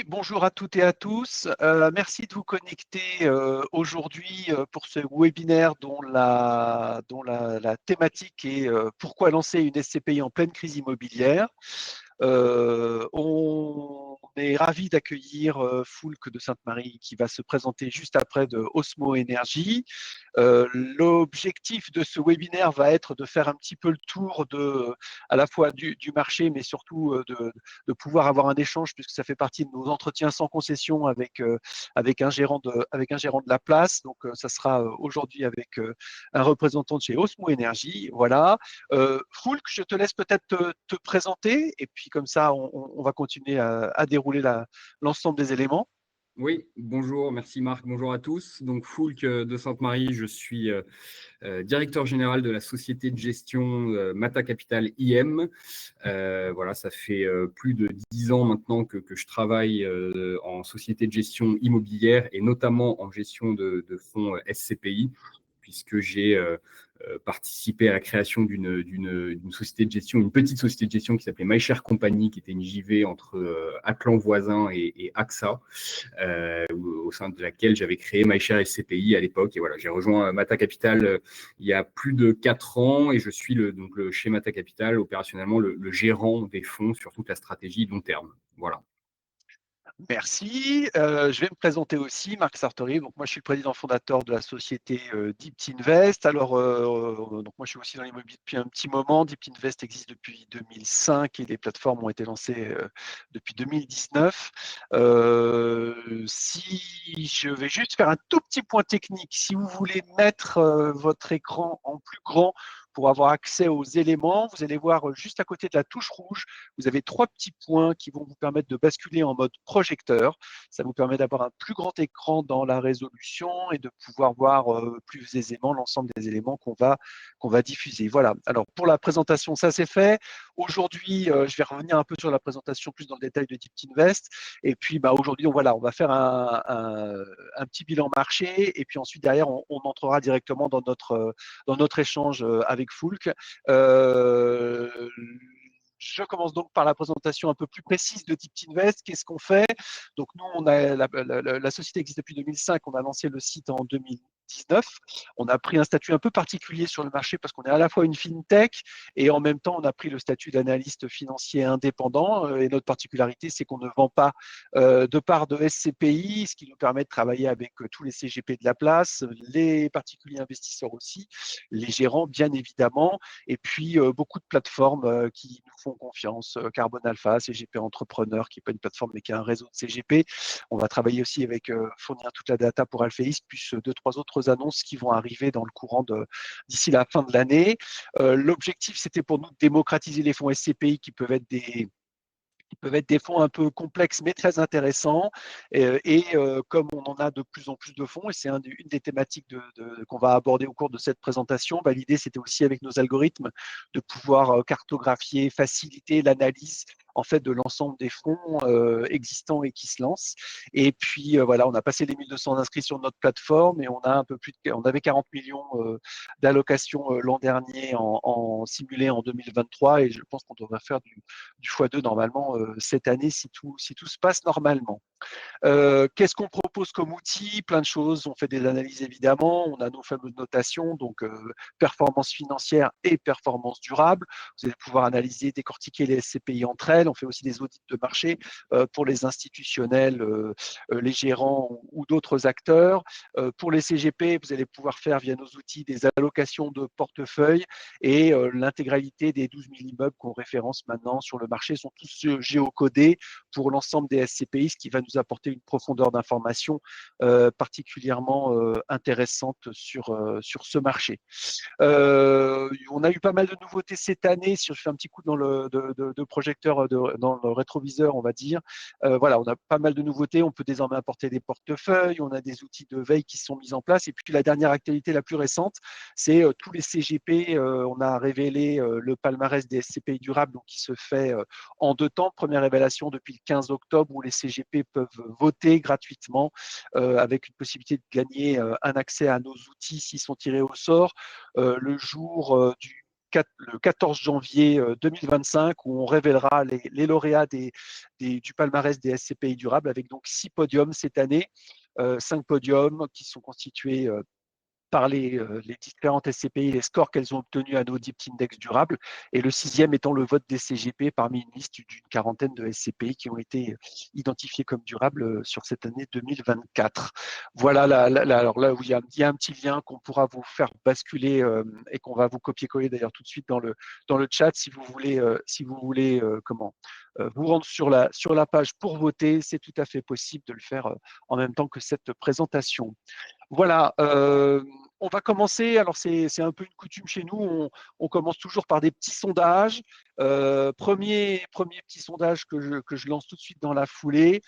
Bonjour à toutes et à tous. Merci de vous connecter aujourd'hui pour ce webinaire dont la thématique est pourquoi lancer une SCPI en pleine crise immobilière. On est ravi d'accueillir Foulque de Sainte-Marie qui va se présenter juste après de Osmo Énergie. L'objectif de ce webinaire va être de faire un petit peu le tour à la fois du marché, mais surtout de pouvoir avoir un échange, puisque ça fait partie de nos entretiens sans concession avec un gérant de la place. Donc, ça sera aujourd'hui avec un représentant de chez Osmo Énergie. Voilà. Foulque, je te laisse peut-être te présenter, et puis comme ça, on va continuer à dérouler l'ensemble des éléments. Oui, bonjour, merci Marc, bonjour à tous. Donc, Foulque de Sainte-Marie, je suis directeur général de la société de gestion Mata Capital IM. Voilà, ça fait plus de 10 ans maintenant que je travaille en société de gestion immobilière et notamment en gestion de fonds SCPI, puisque j'ai participé à la création d'une société de gestion, une petite société de gestion qui s'appelait MyShare Company, qui était une JV entre Atlan Voisin et AXA, au sein de laquelle j'avais créé MyShare SCPI à l'époque. Et voilà, j'ai rejoint Mata Capital il y a plus de 4 ans et je suis chez Mata Capital, opérationnellement, le gérant des fonds sur toute la stratégie long terme. Voilà. Merci. Je vais me présenter aussi, Marc Sartori. Donc, moi, je suis le président fondateur de la société Deept Invest. Alors, donc moi, je suis aussi dans l'immobilier depuis un petit moment. Deept Invest existe depuis 2005 et les plateformes ont été lancées depuis 2019. Si je vais juste faire un tout petit point technique, si vous voulez mettre votre écran en plus grand pour avoir accès aux éléments, vous allez voir juste à côté de la touche rouge, vous avez 3 petits points qui vont vous permettre de basculer en mode projecteur. Ça vous permet d'avoir un plus grand écran dans la résolution et de pouvoir voir plus aisément l'ensemble des éléments qu'on va diffuser. Voilà. Alors, pour la présentation, ça c'est fait. Aujourd'hui, je vais revenir un peu sur la présentation plus dans le détail de Deept Invest. Et puis, aujourd'hui, on va faire un petit bilan marché. Et puis ensuite, derrière, on entrera directement dans notre échange avec Foulque. Je commence donc par la présentation un peu plus précise de Deept Invest. Qu'est-ce qu'on fait? Donc, nous, la société existe depuis 2005. On a lancé le site en 2019. On a pris un statut un peu particulier sur le marché parce qu'on est à la fois une fintech et en même temps, on a pris le statut d'analyste financier indépendant. Et notre particularité, c'est qu'on ne vend pas de part de SCPI, ce qui nous permet de travailler avec tous les CGP de la place, les particuliers investisseurs aussi, les gérants, bien évidemment, et puis beaucoup de plateformes qui nous font confiance, Carbone Alpha, CGP Entrepreneur, qui n'est pas une plateforme mais qui est un réseau de CGP. On va travailler aussi avec fournir toute la data pour Alphaïs, plus 2-3 autres annonces qui vont arriver dans le courant d'ici la fin de l'année. L'objectif, c'était pour nous de démocratiser les fonds SCPI qui peuvent être des fonds un peu complexes mais très intéressants. Comme on en a de plus en plus de fonds, et c'est une des thématiques qu'on va aborder au cours de cette présentation, l'idée c'était aussi avec nos algorithmes de pouvoir cartographier, faciliter l'analyse en fait de l'ensemble des fonds existants et qui se lancent. Et puis voilà, on a passé les 1200 inscrits sur notre plateforme et on avait 40 millions d'allocations l'an dernier en simulé en 2023 et je pense qu'on devrait faire du x2 normalement cette année si tout se passe normalement. Qu'est-ce qu'on propose comme outil? Plein de choses. On fait des analyses évidemment. On a nos fameuses notations, donc performance financière et performance durable. Vous allez pouvoir analyser, décortiquer les SCPI entre elles. On fait aussi des audits de marché pour les institutionnels, les gérants ou d'autres acteurs. Pour les CGP, vous allez pouvoir faire via nos outils des allocations de portefeuille et l'intégralité des 12 000 immeubles qu'on référence maintenant sur le marché sont tous géocodés pour l'ensemble des SCPI, ce qui va nous apporter une profondeur d'information particulièrement intéressante sur ce marché. On a eu pas mal de nouveautés cette année. Si je fais un petit coup dans de projecteur dans le rétroviseur, on va dire. Voilà, on a pas mal de nouveautés. On peut désormais apporter des portefeuilles. On a des outils de veille qui sont mis en place. Et puis la dernière actualité la plus récente, c'est tous les CGP. On a révélé le palmarès des SCPI durables, donc qui se fait en 2 temps. Première révélation depuis le 15 octobre où les CGP peuvent voter gratuitement avec une possibilité de gagner un accès à nos outils s'ils sont tirés au sort le jour le 14 janvier 2025, où on révélera les lauréats du palmarès des SCPI durables, avec donc 6 podiums cette année, 5 podiums qui sont constitués par les différentes SCPI, les scores qu'elles ont obtenus à nos Deep Index durables, et le 6e étant le vote des CGP parmi une liste d'une quarantaine de SCPI qui ont été identifiés comme durables sur cette année 2024. Voilà, alors là où il y a un petit lien qu'on pourra vous faire basculer et qu'on va vous copier-coller d'ailleurs tout de suite dans le chat si vous voulez, vous rendre sur la page pour voter. C'est tout à fait possible de le faire en même temps que cette présentation. Voilà, on va commencer. Alors, c'est un peu une coutume chez nous. On commence toujours par des petits sondages. Premier petit sondage que je lance tout de suite dans la foulée.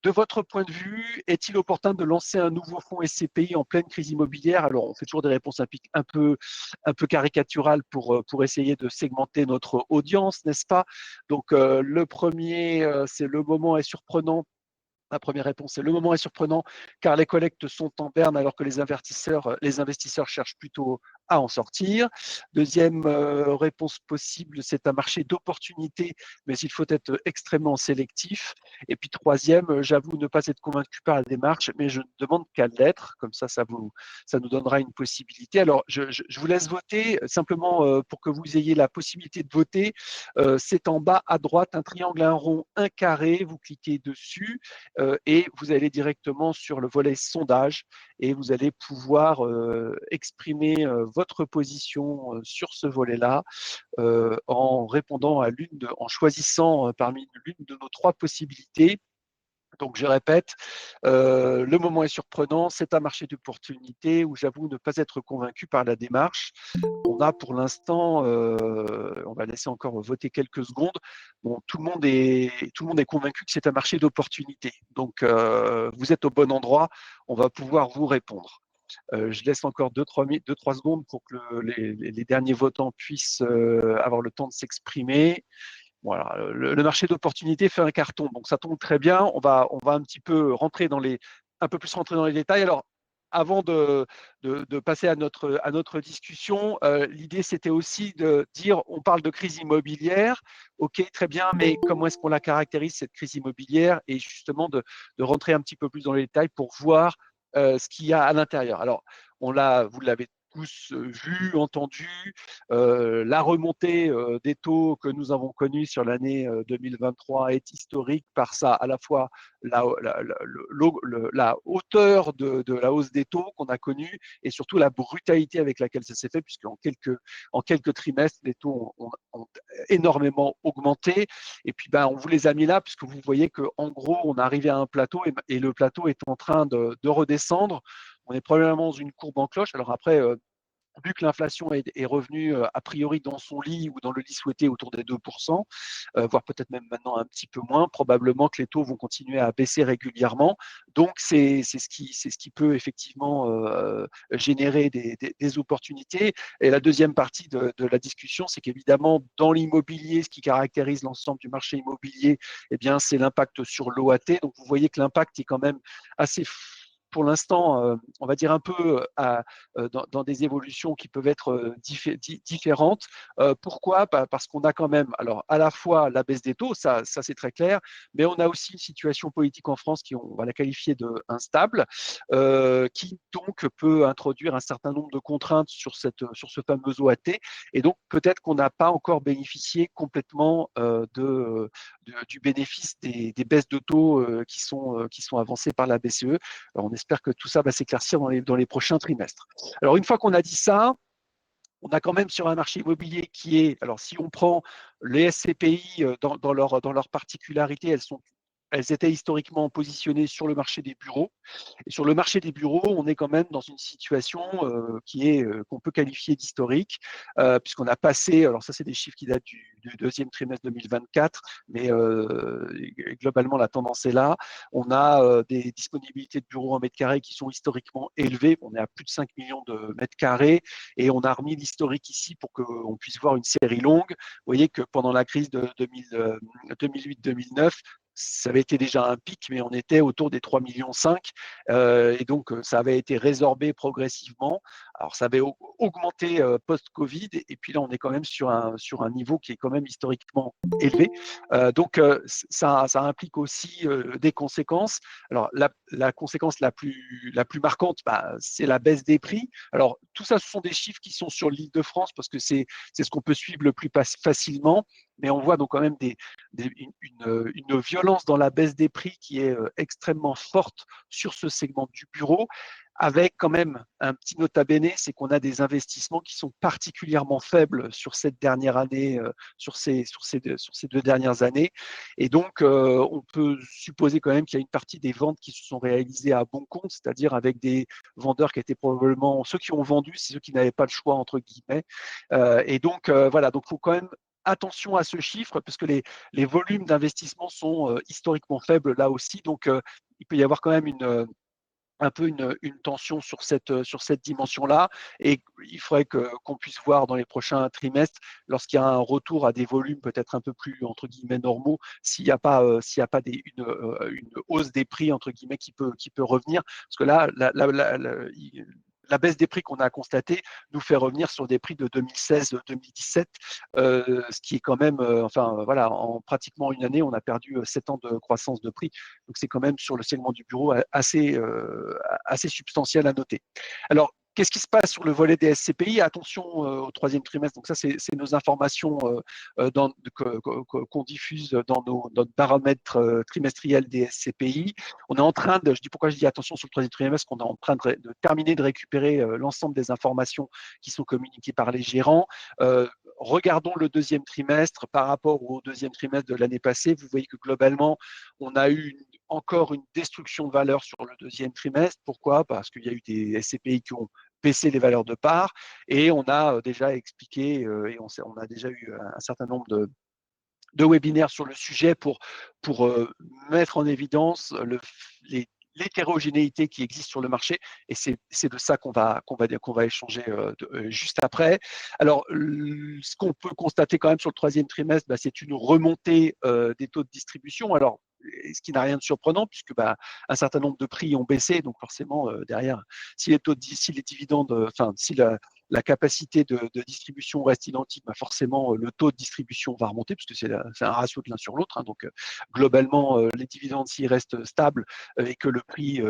De votre point de vue, est-il opportun de lancer un nouveau fonds SCPI en pleine crise immobilière? Alors, on fait toujours des réponses un peu caricaturales pour essayer de segmenter notre audience, n'est-ce pas? Donc, le premier, c'est le moment est surprenant. La première réponse, c'est le moment est surprenant car les collectes sont en berne alors que les investisseurs cherchent plutôt à en sortir. Deuxième réponse possible, c'est un marché d'opportunités, mais il faut être extrêmement sélectif. Et puis troisième, j'avoue ne pas être convaincu par la démarche, mais je ne demande qu'à l'être. Comme ça nous donnera une possibilité. Alors, je vous laisse voter simplement pour que vous ayez la possibilité de voter. C'est en bas à droite, un triangle, un rond, un carré. Vous cliquez dessus et vous allez directement sur le volet sondage et vous allez pouvoir exprimer votre position sur ce volet-là en répondant en choisissant parmi l'une de nos 3 possibilités. Donc, je répète, le moment est surprenant, c'est un marché d'opportunité où j'avoue ne pas être convaincu par la démarche. On a pour l'instant, on va laisser encore voter quelques secondes. Bon, tout le monde est convaincu que c'est un marché d'opportunité. Donc, vous êtes au bon endroit, on va pouvoir vous répondre. Je laisse encore 2-3 secondes pour que les derniers votants puissent avoir le temps de s'exprimer. Voilà, le marché d'opportunité fait un carton, donc ça tombe très bien. On va un petit peu un peu plus rentrer dans les détails. Alors, avant de passer à notre discussion, l'idée c'était aussi de dire, on parle de crise immobilière, ok, très bien, mais comment est-ce qu'on la caractérise cette crise immobilière, et justement de rentrer un petit peu plus dans les détails pour voir ce qu'il y a à l'intérieur. Alors, vous l'avez tous vu, entendu, la remontée des taux que nous avons connus sur l'année 2023 est historique par ça, à la fois la hauteur de la hausse des taux qu'on a connue et surtout la brutalité avec laquelle ça s'est fait, puisqu'en quelques trimestres, les taux ont énormément augmenté. Et puis, on vous les a mis là, puisque vous voyez qu'en gros, on est arrivé à un plateau et le plateau est en train de redescendre. On est probablement dans une courbe en cloche. Alors après, vu que l'inflation est revenue a priori dans son lit ou dans le lit souhaité autour des 2%, voire peut-être même maintenant un petit peu moins, probablement que les taux vont continuer à baisser régulièrement. Donc, c'est ce qui peut effectivement générer des opportunités. Et la deuxième partie de la discussion, c'est qu'évidemment, dans l'immobilier, ce qui caractérise l'ensemble du marché immobilier, eh bien, c'est l'impact sur l'OAT. Donc, vous voyez que l'impact est quand même assez pour l'instant, on va dire un peu dans des évolutions qui peuvent être différentes. Pourquoi? Parce qu'on a quand même, alors à la fois la baisse des taux, ça c'est très clair, mais on a aussi une situation politique en France on va la qualifier de instable, qui donc peut introduire un certain nombre de contraintes sur ce fameux OAT, et donc peut-être qu'on n'a pas encore bénéficié complètement du bénéfice des baisses de taux qui sont avancées par la BCE. Alors, on espère que tout ça va s'éclaircir dans les prochains trimestres. Alors, une fois qu'on a dit ça, on a quand même sur un marché immobilier qui est, alors si on prend les SCPI dans leur particularité, elles étaient historiquement positionnées sur le marché des bureaux. Et sur le marché des bureaux, on est quand même dans une situation qu'on peut qualifier d'historique, puisqu'on a passé, alors ça c'est des chiffres qui datent du deuxième trimestre 2024, mais globalement la tendance est là. On a des disponibilités de bureaux en mètres carrés qui sont historiquement élevées. On est à plus de 5 millions de mètres carrés et on a remis l'historique ici pour qu'on puisse voir une série longue. Vous voyez que pendant la crise de 2008-2009, ça avait été déjà un pic, mais on était autour des 3,5 millions. Et donc, ça avait été résorbé progressivement Alors, ça avait augmenté post-Covid, et puis là, on est quand même sur un niveau qui est quand même historiquement élevé. Donc, ça implique aussi des conséquences. Alors, la conséquence la plus marquante, c'est la baisse des prix. Alors, tout ça, ce sont des chiffres qui sont sur l'Île-de-France parce que c'est ce qu'on peut suivre le plus facilement. Mais on voit donc quand même une violence dans la baisse des prix qui est extrêmement forte sur ce segment du bureau, avec quand même un petit nota bene, c'est qu'on a des investissements qui sont particulièrement faibles sur cette dernière année, sur ces 2 dernières années. Et donc, on peut supposer quand même qu'il y a une partie des ventes qui se sont réalisées à bon compte, c'est-à-dire avec des vendeurs qui étaient probablement ceux qui ont vendu, c'est ceux qui n'avaient pas le choix, entre guillemets. Et donc, voilà, donc il faut quand même attention à ce chiffre, parce que les volumes d'investissement sont historiquement faibles là aussi. Donc, il peut y avoir quand même un peu une tension sur cette dimension-là, et il faudrait qu'on puisse voir dans les prochains trimestres, lorsqu'il y a un retour à des volumes peut-être un peu plus, entre guillemets, normaux, s'il n'y a pas une hausse des prix, entre guillemets, qui peut revenir, parce que là, la baisse des prix qu'on a constatée nous fait revenir sur des prix de 2016-2017, ce qui est quand même, voilà, en pratiquement une année, on a perdu 7 ans de croissance de prix. Donc, c'est quand même sur le segment du bureau assez substantiel à noter. Alors, qu'est-ce qui se passe sur le volet des SCPI? Attention au troisième trimestre. Donc ça, c'est nos informations qu'on diffuse dans notre baromètre trimestriel des SCPI. On est en train de, je dis pourquoi je dis attention sur le troisième trimestre, qu'on est en train de terminer de récupérer l'ensemble des informations qui sont communiquées par les gérants. Regardons le deuxième trimestre par rapport au deuxième trimestre de l'année passée. Vous voyez que globalement, on a eu encore une destruction de valeur sur le deuxième trimestre. Pourquoi? Parce qu'il y a eu des SCPI qui ont baissé les valeurs de part, et on a déjà expliqué et on a déjà eu un certain nombre de webinaires sur le sujet pour mettre en évidence l'hétérogénéité qui existe sur le marché, et c'est de ça qu'on va échanger juste après. Alors, ce qu'on peut constater quand même sur le troisième trimestre, c'est une remontée des taux de distribution. Alors, ce qui n'a rien de surprenant, puisque un certain nombre de prix ont baissé, donc forcément derrière, si les dividendes, si la capacité de distribution reste identique, forcément le taux de distribution va remonter, puisque c'est un ratio de l'un sur l'autre. Donc, globalement, les dividendes, s'ils restent stables et que le prix,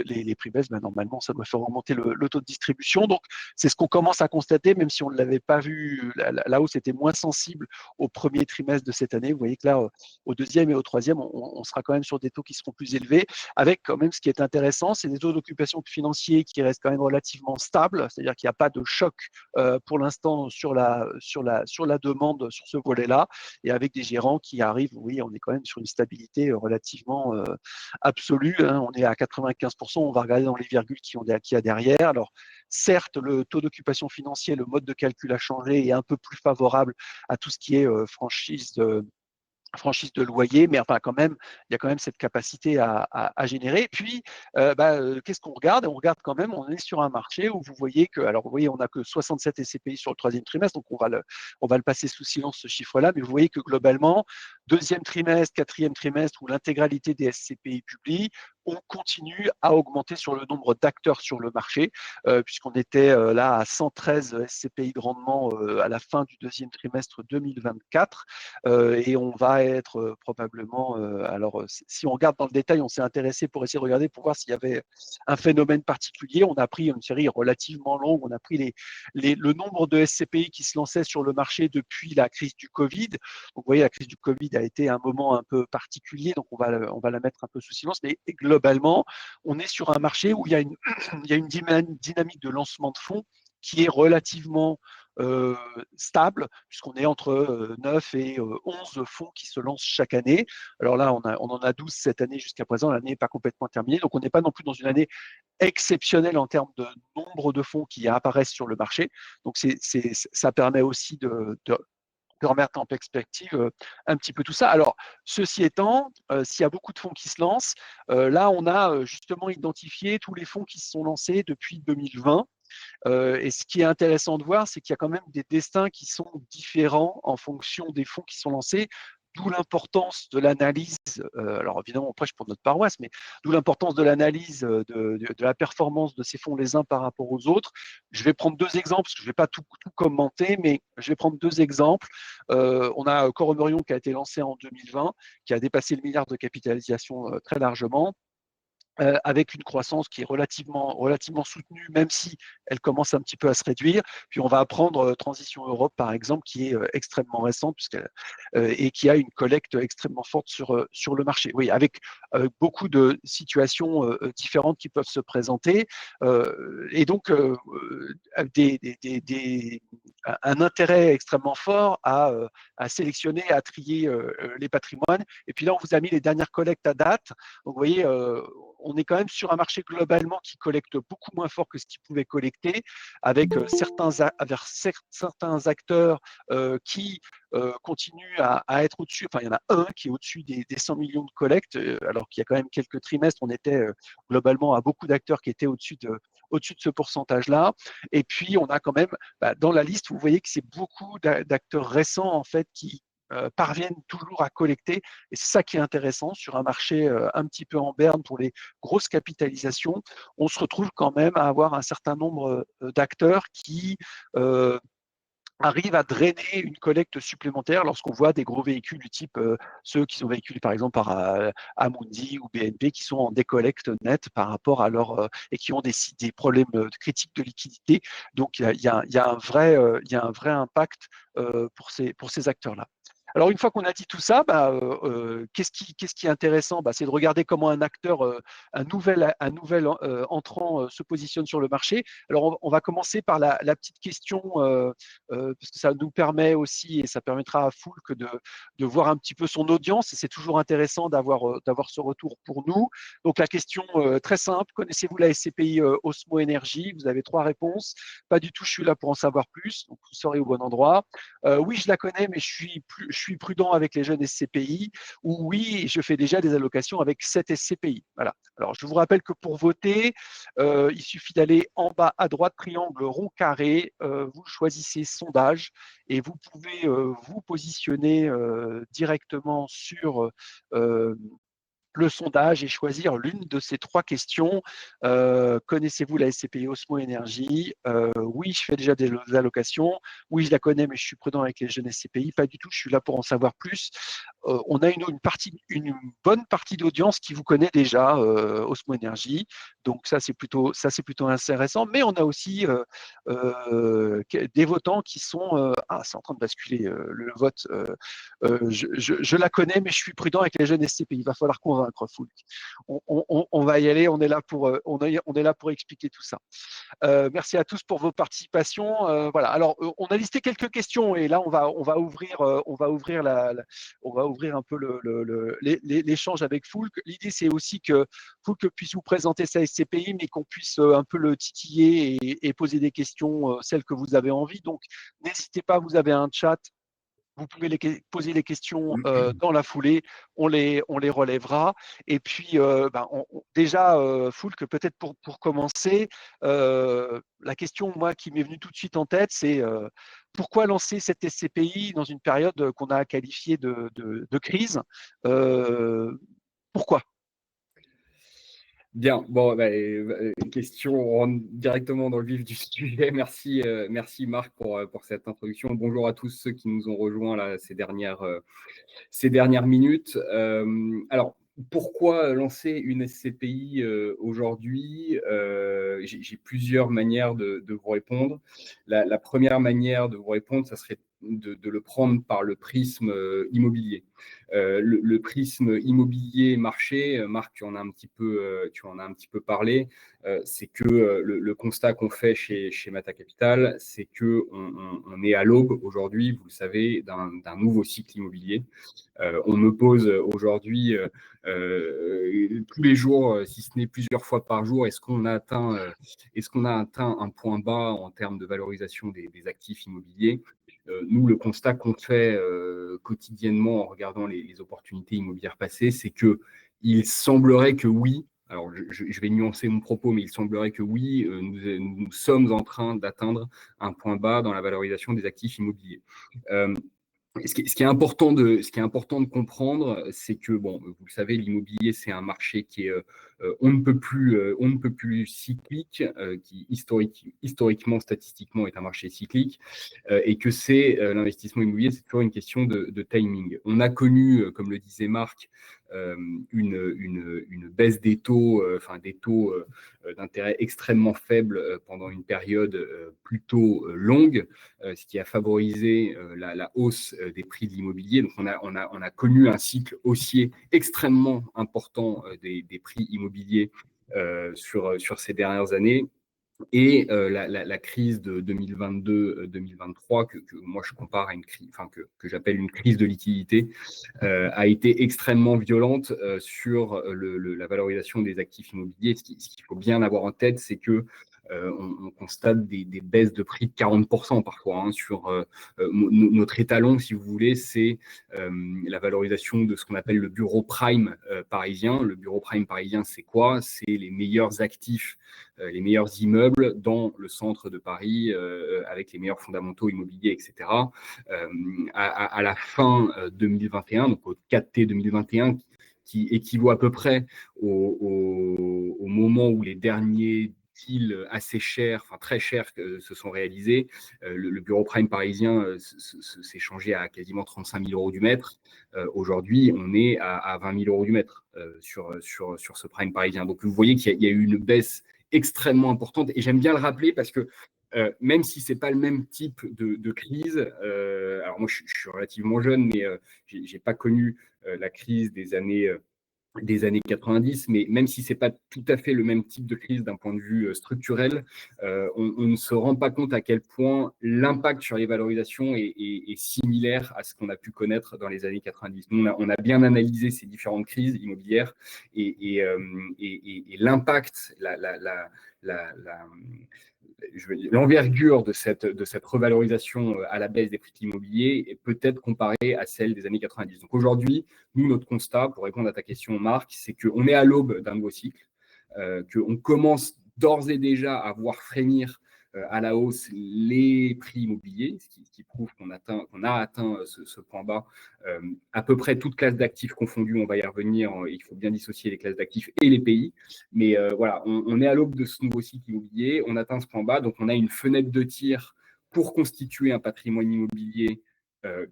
les prix baissent, normalement, ça doit faire remonter le taux de distribution. Donc, c'est ce qu'on commence à constater, même si on ne l'avait pas vu, la hausse était moins sensible au premier trimestre de cette année. Vous voyez que là, au deuxième et au troisième, on sera quand même sur des taux qui seront plus élevés, avec quand même, ce qui est intéressant, c'est des taux d'occupation financiers qui restent quand même relativement stables, c'est-à-dire qu'il n'y a pas de choc pour l'instant sur la demande sur ce volet-là, et avec des gérants qui arrivent, oui, on est quand même sur une stabilité relativement absolue, hein. On est à 95%, on va regarder dans les virgules qu'il y a derrière. Alors, certes, le taux d'occupation financier, le mode de calcul a changé et est un peu plus favorable à tout ce qui est franchise de loyer, mais enfin quand même, il y a quand même cette capacité à générer. Puis, qu'est-ce qu'on regarde? On regarde quand même, on est sur un marché où vous voyez que, alors vous voyez, on n'a que 67 SCPI sur le troisième trimestre, donc on va le passer sous silence, ce chiffre-là, mais vous voyez que globalement, deuxième trimestre, quatrième trimestre, où l'intégralité des SCPI publient, on continue à augmenter sur le nombre d'acteurs sur le marché, puisqu'on était là à 113 SCPI de rendement à la fin du deuxième trimestre 2024, et on va être probablement, alors si on regarde dans le détail, on s'est intéressé pour essayer de regarder pour voir s'il y avait un phénomène particulier. On a pris une série relativement longue, on a pris le nombre de SCPI qui se lançaient sur le marché depuis la crise du Covid. Donc, vous voyez, la crise du Covid a été un moment un peu particulier, donc on va la mettre un peu sous silence, mais globalement, on est sur un marché où il y a une dynamique de lancement de fonds qui est relativement stable, puisqu'on est entre 9 et 11 fonds qui se lancent chaque année. Alors là, on en a 12 cette année jusqu'à présent, l'année n'est pas complètement terminée, donc on n'est pas non plus dans une année exceptionnelle en termes de nombre de fonds qui apparaissent sur le marché. Donc ça permet aussi de remettre en perspective un petit peu tout ça. Alors, ceci étant, s'il y a beaucoup de fonds qui se lancent, là, on a justement identifié tous les fonds qui se sont lancés depuis 2020. Et ce qui est intéressant de voir, c'est qu'il y a quand même des destins qui sont différents en fonction des fonds qui sont lancés. d'où l'importance de l'analyse, alors évidemment on prêche pour notre paroisse, mais d'où l'importance de l'analyse de la performance de ces fonds les uns par rapport aux autres. Je vais prendre deux exemples, parce que je ne vais pas tout commenter, mais je vais prendre deux exemples. On a Coromorion qui a été lancé en 2020, qui a dépassé le milliard de capitalisation très largement. Avec une croissance qui est relativement soutenue, même si elle commence un petit peu à se réduire. Puis on va apprendre Transition Europe, par exemple, qui est extrêmement récente et qui a une collecte extrêmement forte sur le marché. Oui, avec beaucoup de situations différentes qui peuvent se présenter. Et donc, un intérêt extrêmement fort à sélectionner, à trier les patrimoines. Et puis là, on vous a mis les dernières collectes à date. Donc, vous voyez, on est quand même sur un marché globalement qui collecte beaucoup moins fort que ce qu'il pouvait collecter, avec certains acteurs qui continuent à être au-dessus. Enfin, il y en a un qui est au-dessus des 100 millions de collectes, alors qu'il y a quand même quelques trimestres, on était globalement à beaucoup d'acteurs qui étaient au-dessus de ce pourcentage-là. Et puis, on a quand même, dans la liste, vous voyez que c'est beaucoup d'acteurs récents, en fait, qui parviennent toujours à collecter. Et c'est ça qui est intéressant sur un marché un petit peu en berne pour les grosses capitalisations. On se retrouve quand même à avoir un certain nombre d'acteurs qui arrivent à drainer une collecte supplémentaire lorsqu'on voit des gros véhicules du type ceux qui sont véhiculés par exemple par Amundi ou BNP qui sont en décollecte nette par rapport à leur et qui ont des problèmes critiques de liquidité. Donc il y a un vrai impact pour ces acteurs-là. Alors, une fois qu'on a dit tout ça, qu'est-ce qui est intéressant? C'est de regarder comment un acteur, un nouvel entrant se positionne sur le marché. Alors, on va commencer par la petite question, parce que ça nous permet aussi, et ça permettra à Foulk de voir un petit peu son audience. Et c'est toujours intéressant d'avoir ce retour pour nous. Donc, la question très simple, connaissez-vous la SCPI Osmo Énergie? Vous avez 3 réponses. Pas du tout, je suis là pour en savoir plus. Donc, vous serez au bon endroit. Oui, je la connais, mais je suis prudent avec les jeunes SCPI. Ou oui, je fais déjà des allocations avec 7 SCPI. Voilà. Alors, je vous rappelle que pour voter, il suffit d'aller en bas à droite, triangle rond carré. Vous choisissez sondage et vous pouvez vous positionner directement sur le sondage et choisir l'une de ces 3 questions. Connaissez-vous la SCPI Osmo Énergie? Oui, je fais déjà des allocations. Oui, je la connais, mais je suis prudent avec les jeunes SCPI. Pas du tout, je suis là pour en savoir plus. On a une bonne partie d'audience qui vous connaît déjà, Osmo Énergie. Donc ça, c'est plutôt intéressant. Mais on a aussi des votants qui sont… c'est en train de basculer le vote. Je la connais, mais je suis prudent avec les jeunes SCPI. Il va falloir convaincre Foulk. On va y aller. On est là pour expliquer tout ça. Merci à tous pour vos participations. Voilà. Alors, on a listé quelques questions et là, on va ouvrir un peu l'échange avec Foulk. L'idée, c'est aussi que Foulk puisse vous présenter sa SCPI, mais qu'on puisse un peu le titiller et poser des questions, celles que vous avez envie. Donc, n'hésitez pas, vous avez un chat. Vous pouvez poser les questions dans la foulée, on les relèvera. Et puis, déjà, Foulk, peut-être pour commencer, la question, moi, qui m'est venue tout de suite en tête, c'est pourquoi lancer cette SCPI dans une période qu'on a qualifiée de crise? Pourquoi? Bien, bon, question, on rentre directement dans le vif du sujet. Merci, merci Marc pour cette introduction. Bonjour à tous ceux qui nous ont rejoints là, ces dernières minutes. Alors, pourquoi lancer une SCPI aujourd'hui? J'ai plusieurs manières de vous répondre. La première manière de vous répondre, ça serait de le prendre par le prisme immobilier. Le prisme immobilier marché, Marc, tu en as un petit peu parlé, c'est que le constat qu'on fait chez Mata Capital, c'est qu'on est à l'aube aujourd'hui, vous le savez, d'un nouveau cycle immobilier. On me pose aujourd'hui tous les jours, si ce n'est plusieurs fois par jour, est-ce qu'on a atteint un point bas en termes de valorisation des actifs immobiliers? Nous, le constat qu'on fait quotidiennement en regardant les opportunités immobilières passées, c'est qu'il semblerait que oui. Alors, je vais nuancer mon propos, mais il semblerait que oui, nous sommes en train d'atteindre un point bas dans la valorisation des actifs immobiliers. Ce qui est important de comprendre, c'est que, bon, vous le savez, l'immobilier, c'est un marché qui est on ne peut plus cyclique, qui historiquement, statistiquement, est un marché cyclique, et que c'est l'investissement immobilier, c'est toujours une question de timing. On a connu, comme le disait Marc, une baisse des taux, enfin des taux d'intérêt extrêmement faibles pendant une période plutôt longue, ce qui a favorisé la hausse des prix de l'immobilier. Donc, on a connu un cycle haussier extrêmement important des prix immobiliers sur ces dernières années. Et la crise de 2022-2023, que moi je compare à une crise, enfin que j'appelle une crise de liquidité, a été extrêmement violente sur la valorisation des actifs immobiliers. Ce qu'il faut bien avoir en tête, c'est que on constate des baisses de prix de 40% parfois sur notre étalon, si vous voulez, c'est la valorisation de ce qu'on appelle le bureau prime parisien. Le bureau prime parisien, c'est quoi? C'est les meilleurs actifs, les meilleurs immeubles dans le centre de Paris, avec les meilleurs fondamentaux immobiliers, etc. À la fin 2021, donc au 4T 2021, qui équivaut à peu près au moment où les derniers deals assez chers, enfin très chers, se sont réalisés. Le bureau prime parisien s'est changé à quasiment 35 000 euros du mètre. Aujourd'hui, on est à 20 000 euros du mètre sur ce prime parisien. Donc, vous voyez qu'il y a eu une baisse extrêmement importante. Et j'aime bien le rappeler parce que même si ce n'est pas le même type de crise, alors moi je suis relativement jeune, mais je n'ai pas connu la crise des années 90, mais même si ce n'est pas tout à fait le même type de crise d'un point de vue structurel, on ne se rend pas compte à quel point l'impact sur les valorisations est similaire à ce qu'on a pu connaître dans les années 90. Nous, on a bien analysé ces différentes crises immobilières et l'impact, l'envergure de cette revalorisation à la baisse des prix de l'immobilier est peut-être comparée à celle des années 90. Donc aujourd'hui, nous, notre constat, pour répondre à ta question, Marc, c'est qu'on est à l'aube d'un nouveau cycle, qu'on commence d'ores et déjà à voir frémir à la hausse les prix immobiliers, ce qui prouve qu'on a atteint ce point bas. À peu près toute classe d'actifs confondue, on va y revenir, il faut bien dissocier les classes d'actifs et les pays. Mais voilà, on est à l'aube de ce nouveau cycle immobilier, on atteint ce point bas, donc on a une fenêtre de tir pour constituer un patrimoine immobilier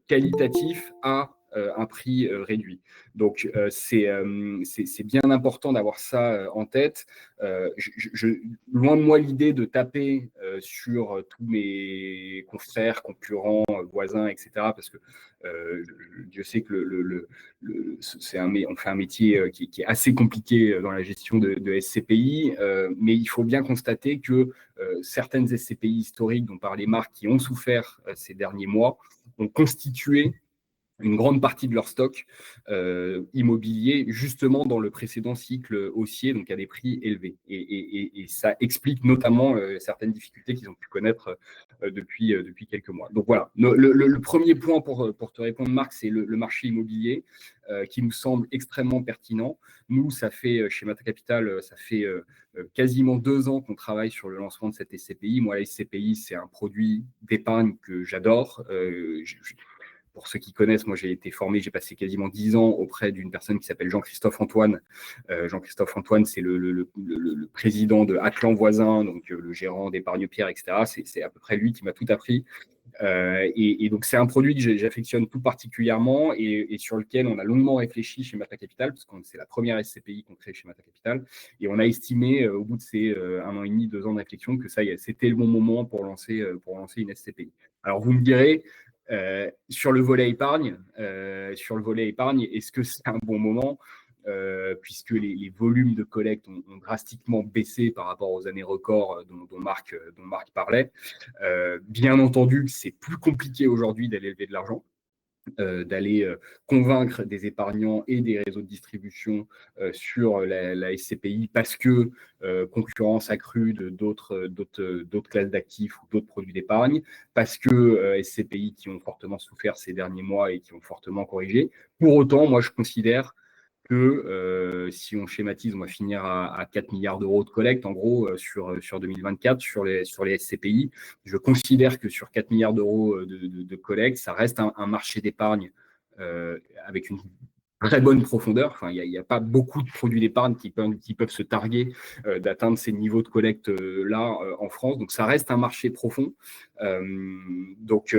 qualitatif à un prix réduit. Donc, c'est bien important d'avoir ça en tête. Loin de moi l'idée de taper sur tous mes confrères, concurrents, voisins, etc. Parce que Dieu sait que on fait un métier qui est assez compliqué dans la gestion de SCPI, mais il faut bien constater que certaines SCPI historiques dont parlait Marc qui ont souffert ces derniers mois ont constitué une grande partie de leur stock immobilier justement dans le précédent cycle haussier, donc à des prix élevés. Et ça explique notamment certaines difficultés qu'ils ont pu connaître depuis quelques mois. Donc voilà, le premier point pour te répondre, Marc, c'est le marché immobilier qui nous semble extrêmement pertinent. Nous, ça fait chez Mata Capital, ça fait quasiment 2 ans qu'on travaille sur le lancement de cette SCPI. Moi, la SCPI, c'est un produit d'épargne que j'adore. Pour ceux qui connaissent, moi j'ai été formé, j'ai passé quasiment 10 ans auprès d'une personne qui s'appelle Jean-Christophe Antoine. Jean-Christophe Antoine, c'est le président de Atlan Voisin, donc le gérant d'Épargne Pierre, etc. C'est à peu près lui qui m'a tout appris. Et donc c'est un produit que j'affectionne tout particulièrement et sur lequel on a longuement réfléchi chez Mata Capital, parce que c'est la première SCPI qu'on crée chez Mata Capital. Et on a estimé au bout de ces 1 an et demi, 2 ans de réflexion que c'était le bon moment pour lancer une SCPI. Alors vous me direz, sur le volet épargne, est-ce que c'est un bon moment puisque les volumes de collecte ont drastiquement baissé par rapport aux années records dont Marc parlait. Bien entendu, c'est plus compliqué aujourd'hui d'aller lever de l'argent. D'aller convaincre des épargnants et des réseaux de distribution sur la SCPI parce que concurrence accrue d'autres classes d'actifs ou d'autres produits d'épargne, parce que SCPI qui ont fortement souffert ces derniers mois et qui ont fortement corrigé. Pour autant, moi, je considère que si on schématise, on va finir à 4 milliards d'euros de collecte, en gros, sur 2024, sur les SCPI. Je considère que sur 4 milliards d'euros de collecte, ça reste un marché d'épargne avec une très bonne profondeur. Enfin, il n'y a pas beaucoup de produits d'épargne qui peuvent se targuer d'atteindre ces niveaux de collecte là en France. Donc, ça reste un marché profond. Donc,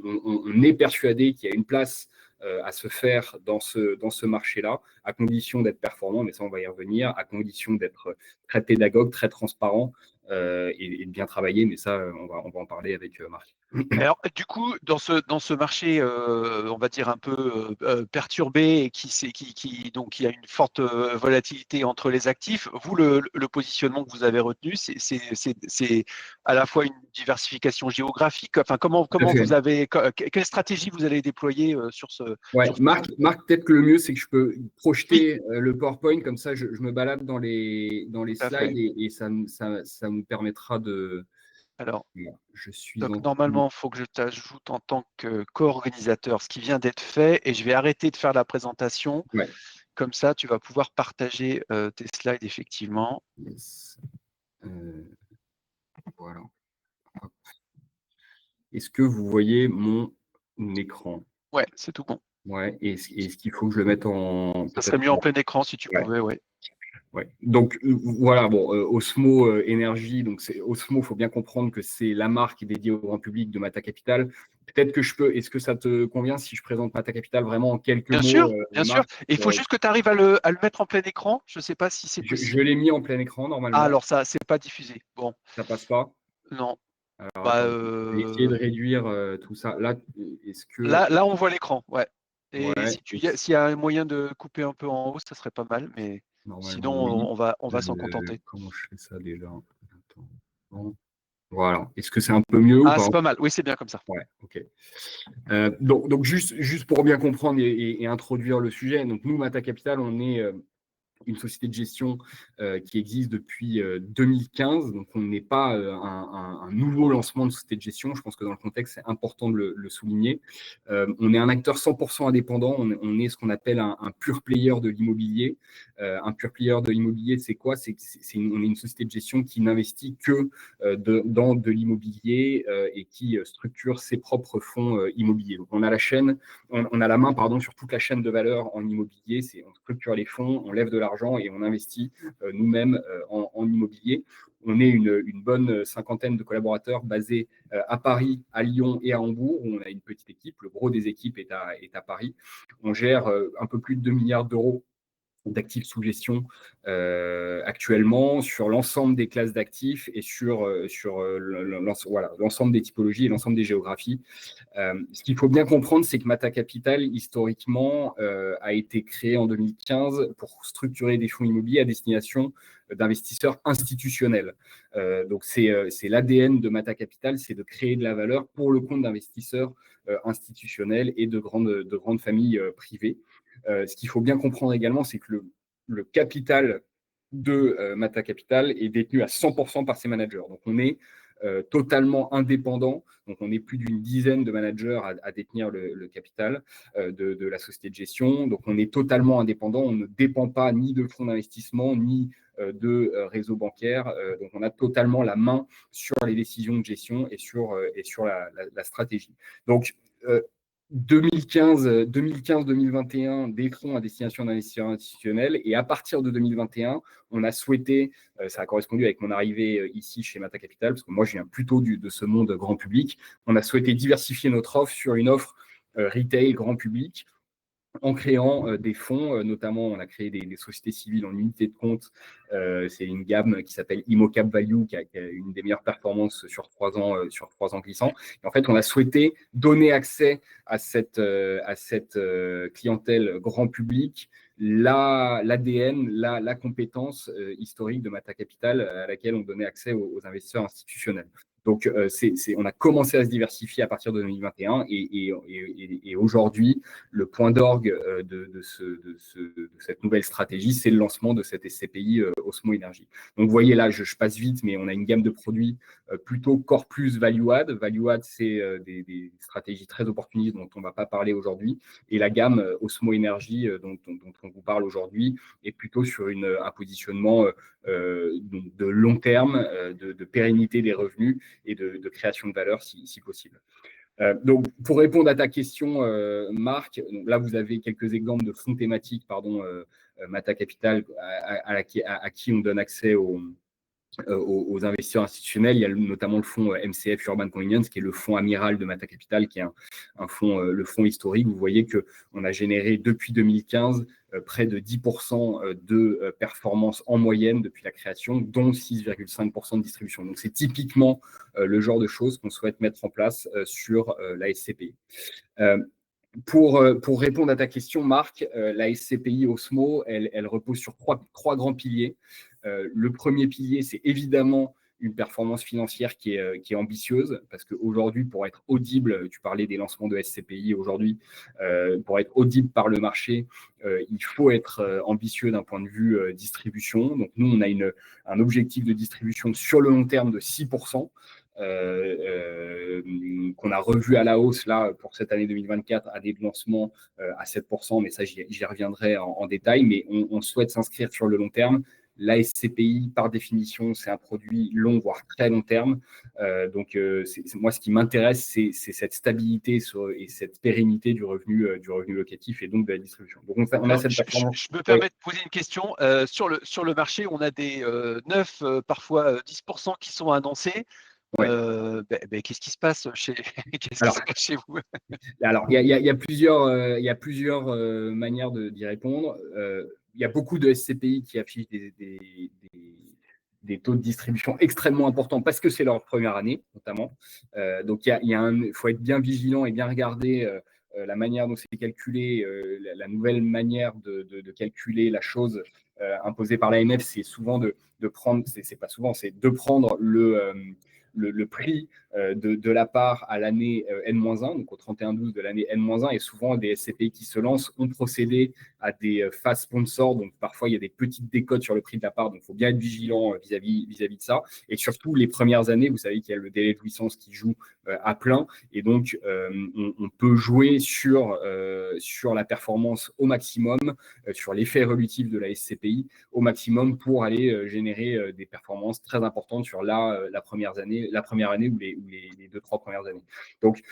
on est persuadé qu'il y a une place à se faire dans ce marché-là, à condition d'être performant, mais ça, on va y revenir, à condition d'être très pédagogue, très transparent et de bien travailler. Mais ça, on va en parler avec Marc. Alors, du coup, dans ce marché, on va dire un peu perturbé et donc il y a une forte volatilité entre les actifs, vous, le positionnement que vous avez retenu, c'est à la fois une diversification géographique. Enfin, comment vous avez, quelle stratégie vous allez déployer sur ce. Ouais, Sur ce Marc, peut-être que le mieux, c'est que je peux projeter le PowerPoint, comme ça, je me balade dans les slides et ça me permettra de. Alors, je suis donc en. normalement, il faut que je t'ajoute en tant que co-organisateur, ce qui vient d'être fait, et je vais arrêter de faire la présentation. Ouais. Comme ça, tu vas pouvoir partager tes slides, effectivement. Yes. Voilà. Est-ce que vous voyez mon écran? Ouais, c'est tout bon. Ouais. Est-ce qu'il faut que je le mette en. Ça serait mieux en plein écran si tu pouvais, ouais. Ouais. Donc voilà, bon, Osmo Énergie, donc Osmo, il faut bien comprendre que c'est la marque dédiée au grand public de Mata Capital. Peut-être que je peux, est-ce que ça te convient si je présente Mata Capital vraiment en quelques Bien mots, sûr, bien sûr. Marc? Et il faut juste que tu arrives à le mettre en plein écran. Je ne sais pas si c'est Je possible. l'ai mis en plein écran Ah, normalement. alors ça, c'est pas diffusé. Bon, Ça passe pas. non. Alors Bah, attends, je vais essayer de réduire tout ça. Là, est-ce que. là, on voit l'écran, ouais. Et Ouais, s'il y a un moyen de couper un peu en haut, ça serait pas mal. Mais sinon, normalement, oui. on va s'en contenter. Comment je fais ça déjà? Attends. Bon. Voilà. Est-ce que c'est un peu mieux ou Ah, pas? c'est pas mal. Oui, c'est bien comme ça. Ouais, ok. Donc juste pour bien comprendre et introduire le sujet, donc nous, Mata Capital, on est une société de gestion qui existe depuis 2015. Donc, on n'est pas un nouveau lancement de société de gestion. Je pense que dans le contexte, c'est important de le souligner. On est un acteur 100% indépendant. On est ce qu'on appelle un pure player de l'immobilier. Un pure player de l'immobilier, c'est quoi? On est une société de gestion qui n'investit que dans de l'immobilier et qui structure ses propres fonds immobiliers. Donc, on a la main sur toute la chaîne de valeur en immobilier. On structure les fonds, on lève de l'argent et on investit nous-mêmes en immobilier. On est une bonne cinquantaine de collaborateurs basés à Paris, à Lyon et à Hambourg, où on a une petite équipe. Le gros des équipes est à Paris. On gère un peu plus de 2 milliards d'euros d'actifs sous gestion actuellement sur l'ensemble des classes d'actifs et sur l'ensemble des typologies et l'ensemble des géographies. Ce qu'il faut bien comprendre, c'est que Mata Capital, historiquement, a été créé en 2015 pour structurer des fonds immobiliers à destination d'investisseurs institutionnels. Donc, c'est l'ADN de Mata Capital, c'est de créer de la valeur pour le compte d'investisseurs institutionnels et de grandes familles privées. Ce qu'il faut bien comprendre également, c'est que le capital de Mata Capital est détenu à 100% par ses managers. Donc, on est totalement indépendant. Donc, on est plus d'une dizaine de managers à détenir le capital de la société de gestion. Donc, on est totalement indépendant. On ne dépend pas ni de fonds d'investissement, ni de réseau bancaire. Donc, on a totalement la main sur les décisions de gestion et sur la stratégie. Donc, 2015-2021, des fonds à destination d'investisseurs institutionnels. Et à partir de 2021, on a souhaité, ça a correspondu avec mon arrivée ici chez Mata Capital, parce que moi, je viens plutôt de ce monde grand public, on a souhaité diversifier notre offre sur une offre retail grand public, en créant des fonds, notamment on a créé des sociétés civiles en unité de compte. C'est une gamme qui s'appelle ImoCap Value, qui a une des meilleures performances sur 3 ans glissants. Et en fait, on a souhaité donner accès à cette clientèle grand public, l'ADN, la compétence historique de Mata Capital à laquelle on donnait accès aux investisseurs institutionnels. Donc, on a commencé à se diversifier à partir de 2021 et aujourd'hui, le point d'orgue de cette nouvelle stratégie, c'est le lancement de cette SCPI Osmo Énergie. Donc, vous voyez là, je passe vite, mais on a une gamme de produits plutôt core plus value add. Value add, c'est des stratégies très opportunistes dont on ne va pas parler aujourd'hui. Et la gamme Osmo Énergie dont on vous parle aujourd'hui est plutôt sur un positionnement de long terme, de pérennité des revenus et de création de valeur si possible. Donc, pour répondre à ta question, Marc, donc là, vous avez quelques exemples de fonds thématiques, Mata Capital, à qui on donne accès aux investisseurs institutionnels. Il y a notamment le fonds MCF Urban Convenience, qui est le fonds amiral de Mata Capital, qui est un fonds, le fonds historique. Vous voyez qu'on a généré depuis 2015 près de 10% de performance en moyenne depuis la création, dont 6,5% de distribution. Donc, c'est typiquement le genre de choses qu'on souhaite mettre en place sur la SCPI. Pour répondre à ta question, Marc, la SCPI Osmo, elle repose sur trois grands piliers. Le premier pilier, c'est évidemment une performance financière qui est ambitieuse, parce qu'aujourd'hui, pour être audible, tu parlais des lancements de SCPI aujourd'hui, pour être audible par le marché, il faut être ambitieux d'un point de vue distribution. Donc, nous, on a un objectif de distribution sur le long terme de 6%. Qu'on a revu à la hausse là pour cette année 2024 à des lancements à 7%, mais ça j'y reviendrai en détail, mais on souhaite s'inscrire sur le long terme. La SCPI, par définition, c'est un produit long, voire très long terme. Donc, moi, ce qui m'intéresse, c'est cette stabilité et cette pérennité du revenu locatif et donc de la distribution. Donc, on a cette performance. Je me permets de poser une question. Sur le marché, on a des 9, parfois 10% qui sont annoncés. Ouais. Qu'est-ce qui se passe chez vous? Alors, il y a plusieurs manières d'y répondre. Il y a beaucoup de SCPI qui affichent des taux de distribution extrêmement importants parce que c'est leur première année, notamment. Donc, il faut être bien vigilant et bien regarder la manière dont c'est calculé, la nouvelle manière de calculer la chose imposée par l'AMF, c'est souvent de prendre, c'est pas souvent, c'est de prendre le prix de la part à l'année N-1, donc au 31-12 de l'année N-1, et souvent des SCPI qui se lancent ont procédé à des phases sponsors, donc parfois il y a des petites décotes sur le prix de la part, donc il faut bien être vigilant vis-à-vis de ça. Et surtout, les premières années, vous savez qu'il y a le délai de jouissance qui joue à plein, et donc on peut jouer sur la performance au maximum, sur l'effet évolutif de la SCPI au maximum pour aller générer des performances très importantes sur la première année ou les 2-3 premières années. Donc,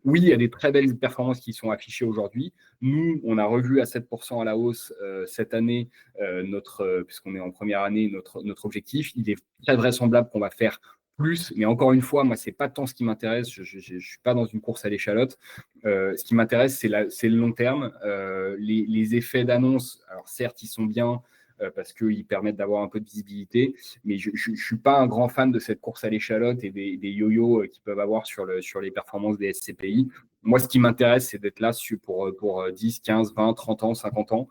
oui, il y a des très belles performances qui sont affichées aujourd'hui. Nous, on a revu à 7% à la hausse cette année, puisqu'on est en première année, notre objectif. Il est très vraisemblable qu'on va faire plus, mais encore une fois, moi, c'est pas tant ce qui m'intéresse. Je suis pas dans une course à l'échalote. Ce qui m'intéresse, c'est le long terme. Les effets d'annonce, alors certes, ils sont bien, parce qu'ils permettent d'avoir un peu de visibilité. Mais je ne suis pas un grand fan de cette course à l'échalote et des yo-yo qu'ils peuvent avoir sur les performances des SCPI. Moi, ce qui m'intéresse, c'est d'être là pour 10, 15, 20, 30 ans, 50 ans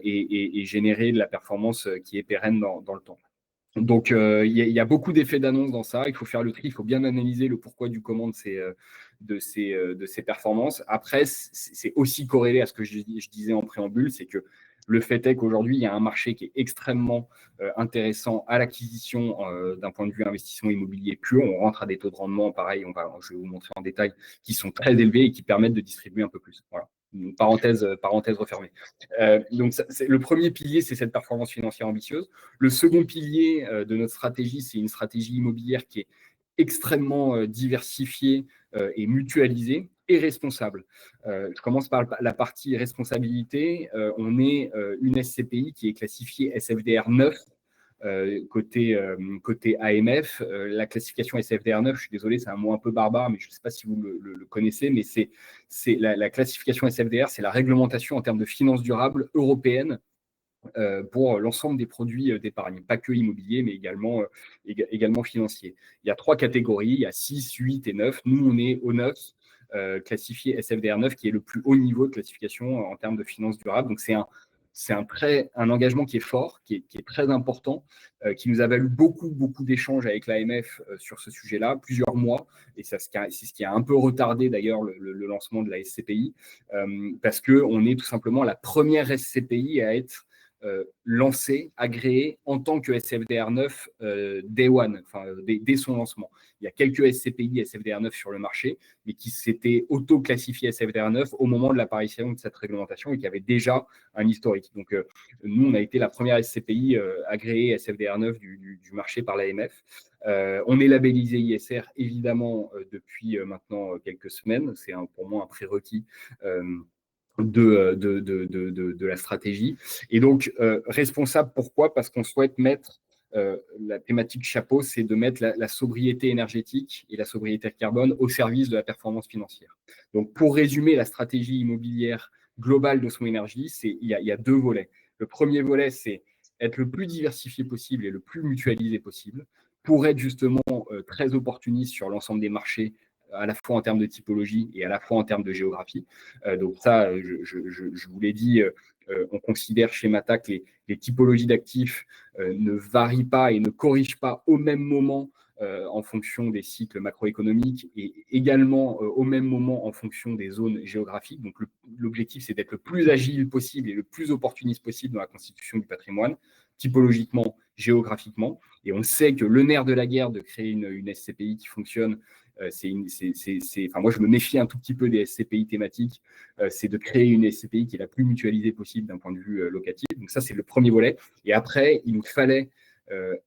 et générer de la performance qui est pérenne dans le temps. Donc, il y a beaucoup d'effets d'annonce dans ça. Il faut faire le tri, il faut bien analyser le pourquoi du comment de ces performances. Après, c'est aussi corrélé à ce que je disais en préambule, c'est que le fait est qu'aujourd'hui, il y a un marché qui est extrêmement intéressant à l'acquisition d'un point de vue investissement immobilier pur. On rentre à des taux de rendement, pareil, je vais vous montrer en détail, qui sont très élevés et qui permettent de distribuer un peu plus. Voilà. Une parenthèse refermée. Donc, le premier pilier, c'est cette performance financière ambitieuse. Le second pilier de notre stratégie, c'est une stratégie immobilière qui est extrêmement diversifiée et mutualisée et responsable. Je commence par la partie responsabilité. On est une SCPI qui est classifiée SFDR 9 côté AMF. La classification SFDR 9, je suis désolé, c'est un mot un peu barbare, mais je ne sais pas si vous le connaissez, mais c'est la classification SFDR, c'est la réglementation en termes de finances durables européenne pour l'ensemble des produits d'épargne, pas que immobilier, mais également financier. Il y a 3 catégories, il y a 6, 8 et 9. Nous, on est au 9, classifié SFDR 9, qui est le plus haut niveau de classification en termes de finances durables. Donc, c'est c'est un engagement qui est fort, qui est très important, qui nous a valu beaucoup d'échanges avec l'AMF sur ce sujet-là, plusieurs mois, et c'est ce qui a un peu retardé d'ailleurs le lancement de la SCPI, parce qu'on est tout simplement la première SCPI à être lancée, agréée en tant que SFDR 9 Day One, dès son lancement. Il y a quelques SCPI SFDR 9 sur le marché, mais qui s'étaient auto-classifiés SFDR 9 au moment de l'apparition de cette réglementation et qui avaient déjà un historique. Donc, nous, on a été la première SCPI agréée SFDR 9 du marché par l'AMF. On est labellisé ISR, évidemment, depuis maintenant quelques semaines. C'est pour moi un prérequis de la stratégie. Et donc, responsable, pourquoi? Parce qu'on souhaite mettre la thématique chapeau, c'est de mettre la sobriété énergétique et la sobriété carbone au service de la performance financière. Donc, pour résumer la stratégie immobilière globale de Son Énergie, il y a deux volets. Le premier volet, c'est être le plus diversifié possible et le plus mutualisé possible pour être justement très opportuniste sur l'ensemble des marchés, à la fois en termes de typologie et à la fois en termes de géographie. Donc ça, je vous l'ai dit, on considère chez Mata que les typologies d'actifs ne varient pas et ne corrigent pas au même moment en fonction des cycles macroéconomiques et également au même moment en fonction des zones géographiques. Donc l'objectif, c'est d'être le plus agile possible et le plus opportuniste possible dans la constitution du patrimoine, typologiquement, géographiquement. Et on sait que le nerf de la guerre de créer une SCPI qui fonctionne, moi, je me méfie un tout petit peu des SCPI thématiques, c'est de créer une SCPI qui est la plus mutualisée possible d'un point de vue locatif. Donc ça, c'est le premier volet. Et après, il nous fallait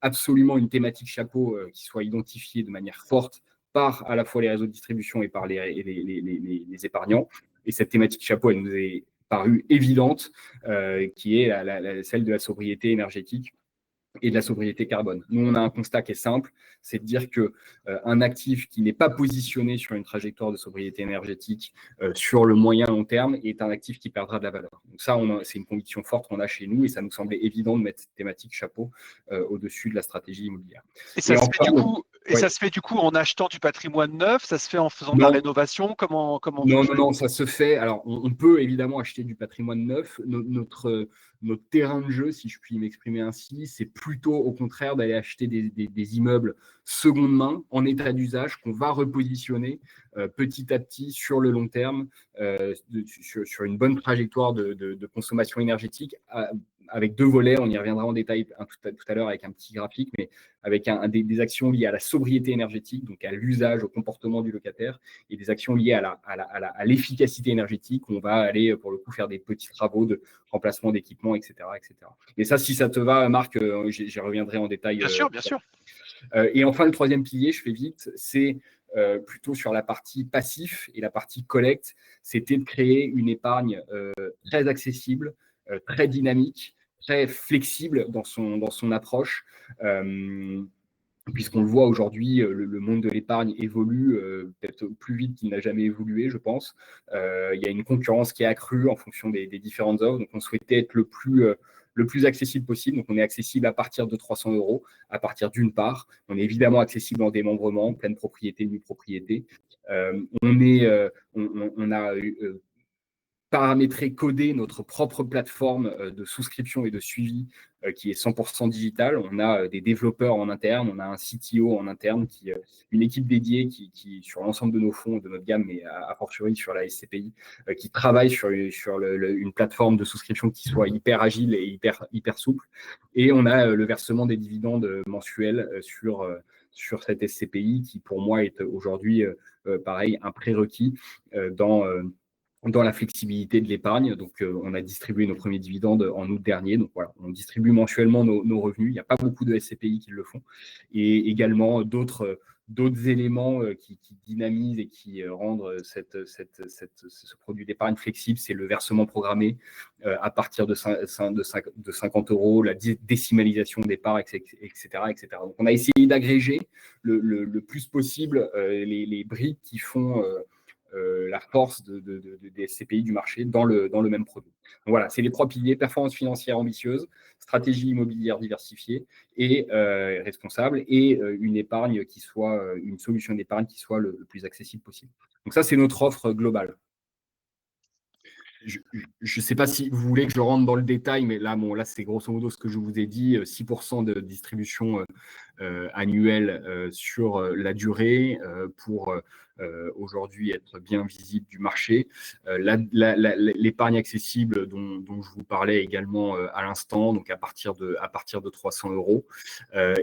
absolument une thématique chapeau qui soit identifiée de manière forte par à la fois les réseaux de distribution et par les épargnants. Et cette thématique chapeau, elle nous est parue évidente, qui est celle de la sobriété énergétique et de la sobriété carbone. Nous, on a un constat qui est simple, c'est de dire qu'un actif qui n'est pas positionné sur une trajectoire de sobriété énergétique sur le moyen long terme est un actif qui perdra de la valeur. Donc ça, c'est une conviction forte qu'on a chez nous et ça nous semblait évident de mettre cette thématique chapeau au-dessus de la stratégie immobilière. Et ça se fait du coup en achetant du patrimoine neuf, ça se fait en faisant de la rénovation, comment Non, ça se fait. Alors, on peut évidemment acheter du patrimoine neuf. Notre terrain de jeu, si je puis m'exprimer ainsi, c'est plutôt au contraire d'aller acheter des immeubles seconde main en état d'usage qu'on va repositionner petit à petit sur le long terme, sur une bonne trajectoire de consommation énergétique, avec deux volets. On y reviendra en détail tout à l'heure avec un petit graphique, mais avec des actions liées à la sobriété énergétique, donc à l'usage, au comportement du locataire, et des actions liées à l'efficacité énergétique. On va aller, pour le coup, faire des petits travaux de remplacement d'équipements, etc., etc. Et ça, si ça te va, Marc, j'y reviendrai en détail. Bien sûr, bien sûr. Et enfin, le troisième pilier, je fais vite, c'est plutôt sur la partie passif et la partie collecte, c'était de créer une épargne très accessible, très dynamique, très flexible dans son approche. Puisqu'on le voit aujourd'hui, le monde de l'épargne évolue peut-être plus vite qu'il n'a jamais évolué, je pense. Il y a une concurrence qui est accrue en fonction des différentes offres. Donc, on souhaitait être le plus accessible possible. Donc, on est accessible à partir de 300 €, à partir d'une part. On est évidemment accessible en démembrement, pleine propriété, nue propriété. On a paramétrer, coder notre propre plateforme de souscription et de suivi qui est 100% digital. On a des développeurs en interne, on a un CTO en interne, une équipe dédiée qui sur l'ensemble de nos fonds, de notre gamme, mais a fortiori sur la SCPI, qui travaille sur une plateforme de souscription qui soit hyper agile et hyper souple. Et on a le versement des dividendes mensuels sur cette SCPI qui, pour moi, est aujourd'hui, pareil, un prérequis dans la flexibilité de l'épargne. Donc, on a distribué nos premiers dividendes en août dernier. Donc, voilà, on distribue mensuellement nos revenus. Il n'y a pas beaucoup de SCPI qui le font. Et également d'autres éléments qui dynamisent et qui rendent ce produit d'épargne flexible, c'est le versement programmé à partir de 50 €, la décimalisation des parts, etc., etc. Donc, on a essayé d'agréger le plus possible les briques qui font la force des SCPI du marché dans le même produit. Donc voilà, c'est les trois piliers: performance financière ambitieuse, stratégie immobilière diversifiée et responsable, et une épargne qui soit une solution d'épargne qui soit le plus accessible possible. Donc ça, c'est notre offre globale. je ne sais pas si vous voulez que je rentre dans le détail, mais là, c'est grosso modo ce que je vous ai dit, 6% de distribution annuelle sur la durée pour aujourd'hui être bien visible du marché. L'épargne accessible dont je vous parlais également à l'instant, donc à partir de 300 euros.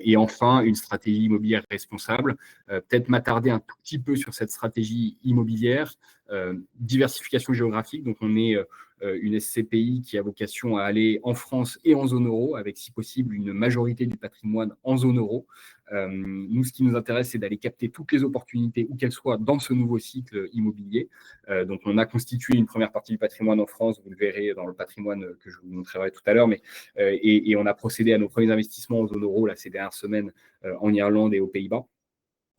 Et enfin, une stratégie immobilière responsable. Peut-être m'attarder un tout petit peu sur cette stratégie immobilière. Diversification géographique, donc on est une SCPI qui a vocation à aller en France et en zone euro, avec si possible une majorité du patrimoine en zone euro. Nous, ce qui nous intéresse, c'est d'aller capter toutes les opportunités, où qu'elles soient, dans ce nouveau cycle immobilier. Donc, on a constitué une première partie du patrimoine en France, vous le verrez dans le patrimoine que je vous montrerai tout à l'heure, et on a procédé à nos premiers investissements en zone euro là, ces dernières semaines en Irlande et aux Pays-Bas.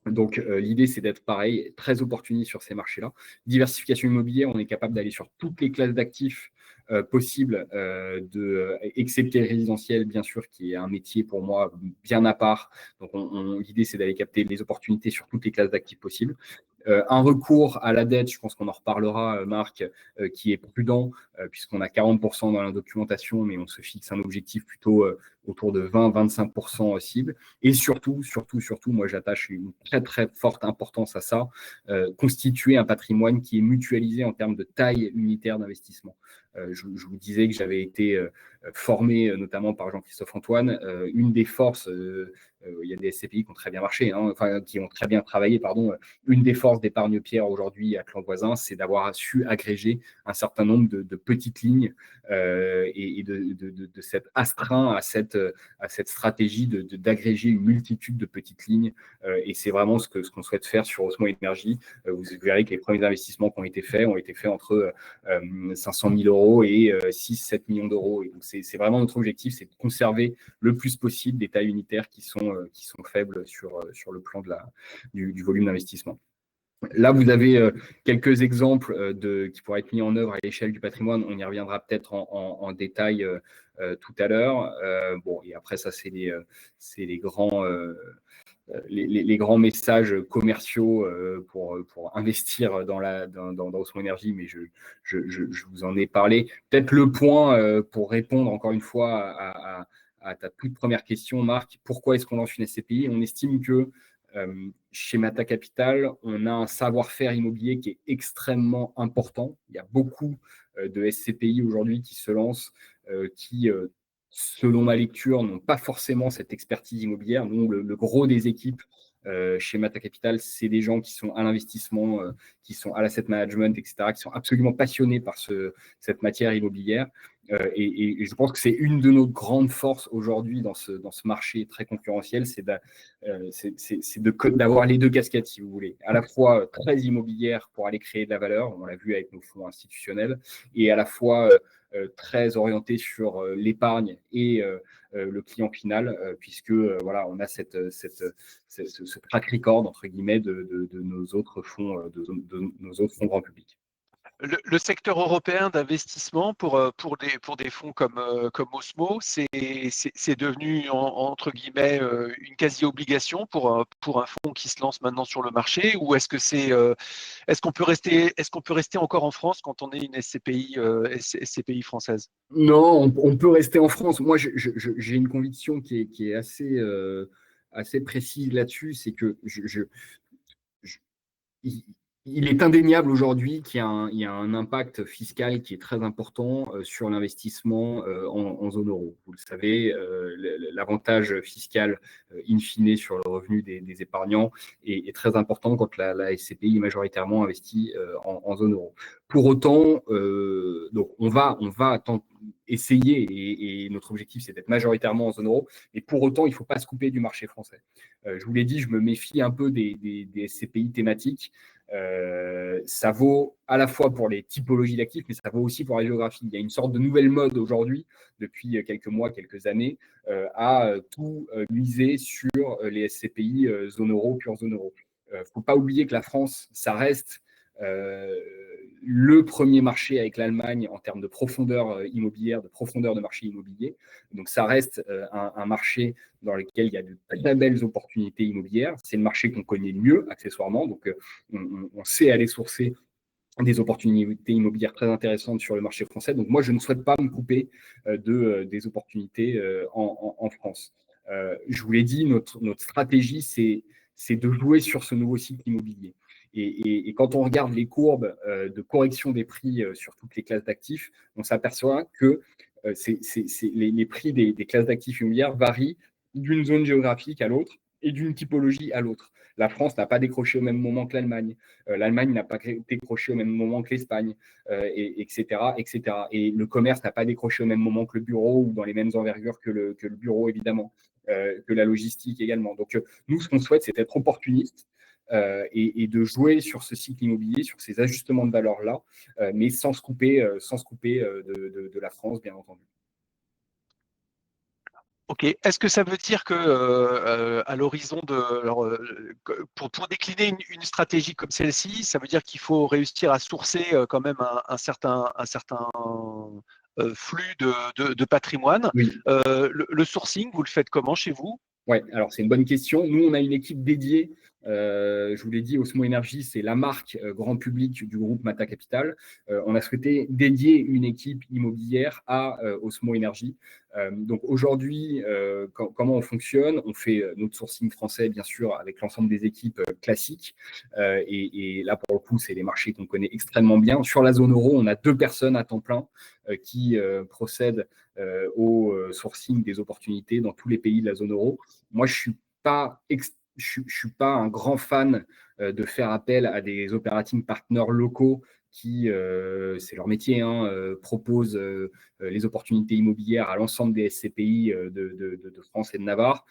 Donc, l'idée, c'est d'être pareil, très opportuniste sur ces marchés-là. Diversification immobilière, on est capable d'aller sur toutes les classes d'actifs possibles, excepté le résidentiel, bien sûr, qui est un métier pour moi bien à part. Donc, l'idée, c'est d'aller capter les opportunités sur toutes les classes d'actifs possibles. Un recours à la dette, je pense qu'on en reparlera, Marc, qui est prudent, puisqu'on a 40% dans la documentation, mais on se fixe un objectif plutôt autour de 20-25% cible. Et surtout, moi j'attache une très très forte importance à ça, constituer un patrimoine qui est mutualisé en termes de taille unitaire d'investissement. Je vous disais que j'avais été formé notamment par Jean-Christophe Antoine. Une des forces, il y a des SCPI qui ont très bien marché, qui ont très bien travaillé, pardon. Une des forces d'épargne-pierre aujourd'hui à Clan Voisin, c'est d'avoir su agréger un certain nombre de petites lignes et de s'être astreint à cette stratégie d'agréger une multitude de petites lignes. Et c'est vraiment ce qu'on souhaite faire sur Osmo Énergie. Vous verrez que les premiers investissements qui ont été faits entre 500 000 euros et 6-7 millions d'euros. Et donc, c'est vraiment notre objectif, c'est de conserver le plus possible des tailles unitaires qui sont faibles sur le plan du volume d'investissement. Là, vous avez quelques exemples qui pourraient être mis en œuvre à l'échelle du patrimoine. On y reviendra peut-être en détail tout à l'heure. Et après, ça, c'est les grands messages commerciaux pour investir dans Osmo Énergie, mais je vous en ai parlé. Peut-être le point pour répondre encore une fois à ta toute première question, Marc, pourquoi est-ce qu'on lance une SCPI? On estime que chez Mata Capital, on a un savoir-faire immobilier qui est extrêmement important. Il y a beaucoup de SCPI aujourd'hui qui se lancent, qui, selon ma lecture, n'ont pas forcément cette expertise immobilière. Nous, le gros des équipes chez Mata Capital, c'est des gens qui sont à l'investissement, qui sont à l'asset management, etc., qui sont absolument passionnés par cette matière immobilière. Et je pense que c'est une de nos grandes forces aujourd'hui dans ce marché très concurrentiel, c'est d'avoir les deux casquettes, si vous voulez, à la fois très immobilière pour aller créer de la valeur, on l'a vu avec nos fonds institutionnels, et à la fois très orienté sur l'épargne et le client final, puisque on a ce track record entre guillemets de nos autres fonds, de nos autres fonds grand public. Le secteur européen d'investissement pour des fonds comme Osmo, c'est devenu entre guillemets une quasi-obligation pour un fonds qui se lance maintenant sur le marché, ou est-ce qu'on peut rester encore en France quand on est une SCPI française? Non, on peut rester en France. Moi, j'ai une conviction qui est assez précise là-dessus, c'est que il est indéniable aujourd'hui qu'il y a un impact fiscal qui est très important sur l'investissement en zone euro. Vous le savez, l'avantage fiscal in fine sur le revenu des épargnants est très important quand la SCPI est majoritairement investie en zone euro. Pour autant, donc on va essayer, et notre objectif c'est d'être majoritairement en zone euro, mais pour autant il ne faut pas se couper du marché français. Je vous l'ai dit, je me méfie un peu des SCPI thématiques. Ça vaut à la fois pour les typologies d'actifs, mais ça vaut aussi pour la géographie. Il y a une sorte de nouvelle mode aujourd'hui, depuis quelques mois, quelques années, à tout miser sur les SCPI zone euro, pure zone euro. Il ne faut pas oublier que la France, ça reste le premier marché avec l'Allemagne en termes de profondeur immobilière, de profondeur de marché immobilier. Donc, ça reste un marché dans lequel il y a de très belles opportunités immobilières. C'est le marché qu'on connaît le mieux, accessoirement. Donc, on sait aller sourcer des opportunités immobilières très intéressantes sur le marché français. Donc, moi, je ne souhaite pas me couper des opportunités en France. Je vous l'ai dit, notre stratégie, c'est de jouer sur ce nouveau cycle immobilier. Et quand on regarde les courbes de correction des prix sur toutes les classes d'actifs, on s'aperçoit que les prix des classes d'actifs immobilières varient d'une zone géographique à l'autre et d'une typologie à l'autre. La France n'a pas décroché au même moment que l'Allemagne. L'Allemagne n'a pas décroché au même moment que l'Espagne, etc., etc. Et le commerce n'a pas décroché au même moment que le bureau ou dans les mêmes envergures que le bureau, évidemment, que la logistique également. Donc, nous, ce qu'on souhaite, c'est être opportuniste et de jouer sur ce cycle immobilier, sur ces ajustements de valeur-là, mais sans se couper, de la France, bien entendu. Ok. Est-ce que ça veut dire que à l'horizon de, alors, pour décliner une stratégie comme celle-ci, ça veut dire qu'il faut réussir à sourcer quand même un certain flux de patrimoine. Oui. Le sourcing, vous le faites comment chez vous? Ouais, alors c'est une bonne question. Nous, on a une équipe dédiée. Je vous l'ai dit, Osmo Energy, c'est la marque grand public du groupe Mata Capital. On a souhaité dédier une équipe immobilière à Osmo Energy. Donc aujourd'hui, comment on fonctionne? On fait notre sourcing français, bien sûr, avec l'ensemble des équipes classiques. Et là, pour le coup, c'est les marchés qu'on connaît extrêmement bien. Sur la zone euro, on a 2 personnes à temps plein qui procèdent au sourcing des opportunités dans tous les pays de la zone euro. Moi, je suis pas un grand fan de faire appel à des operating partners locaux qui, c'est leur métier, hein, proposent les opportunités immobilières à l'ensemble des SCPI de France et de Navarre.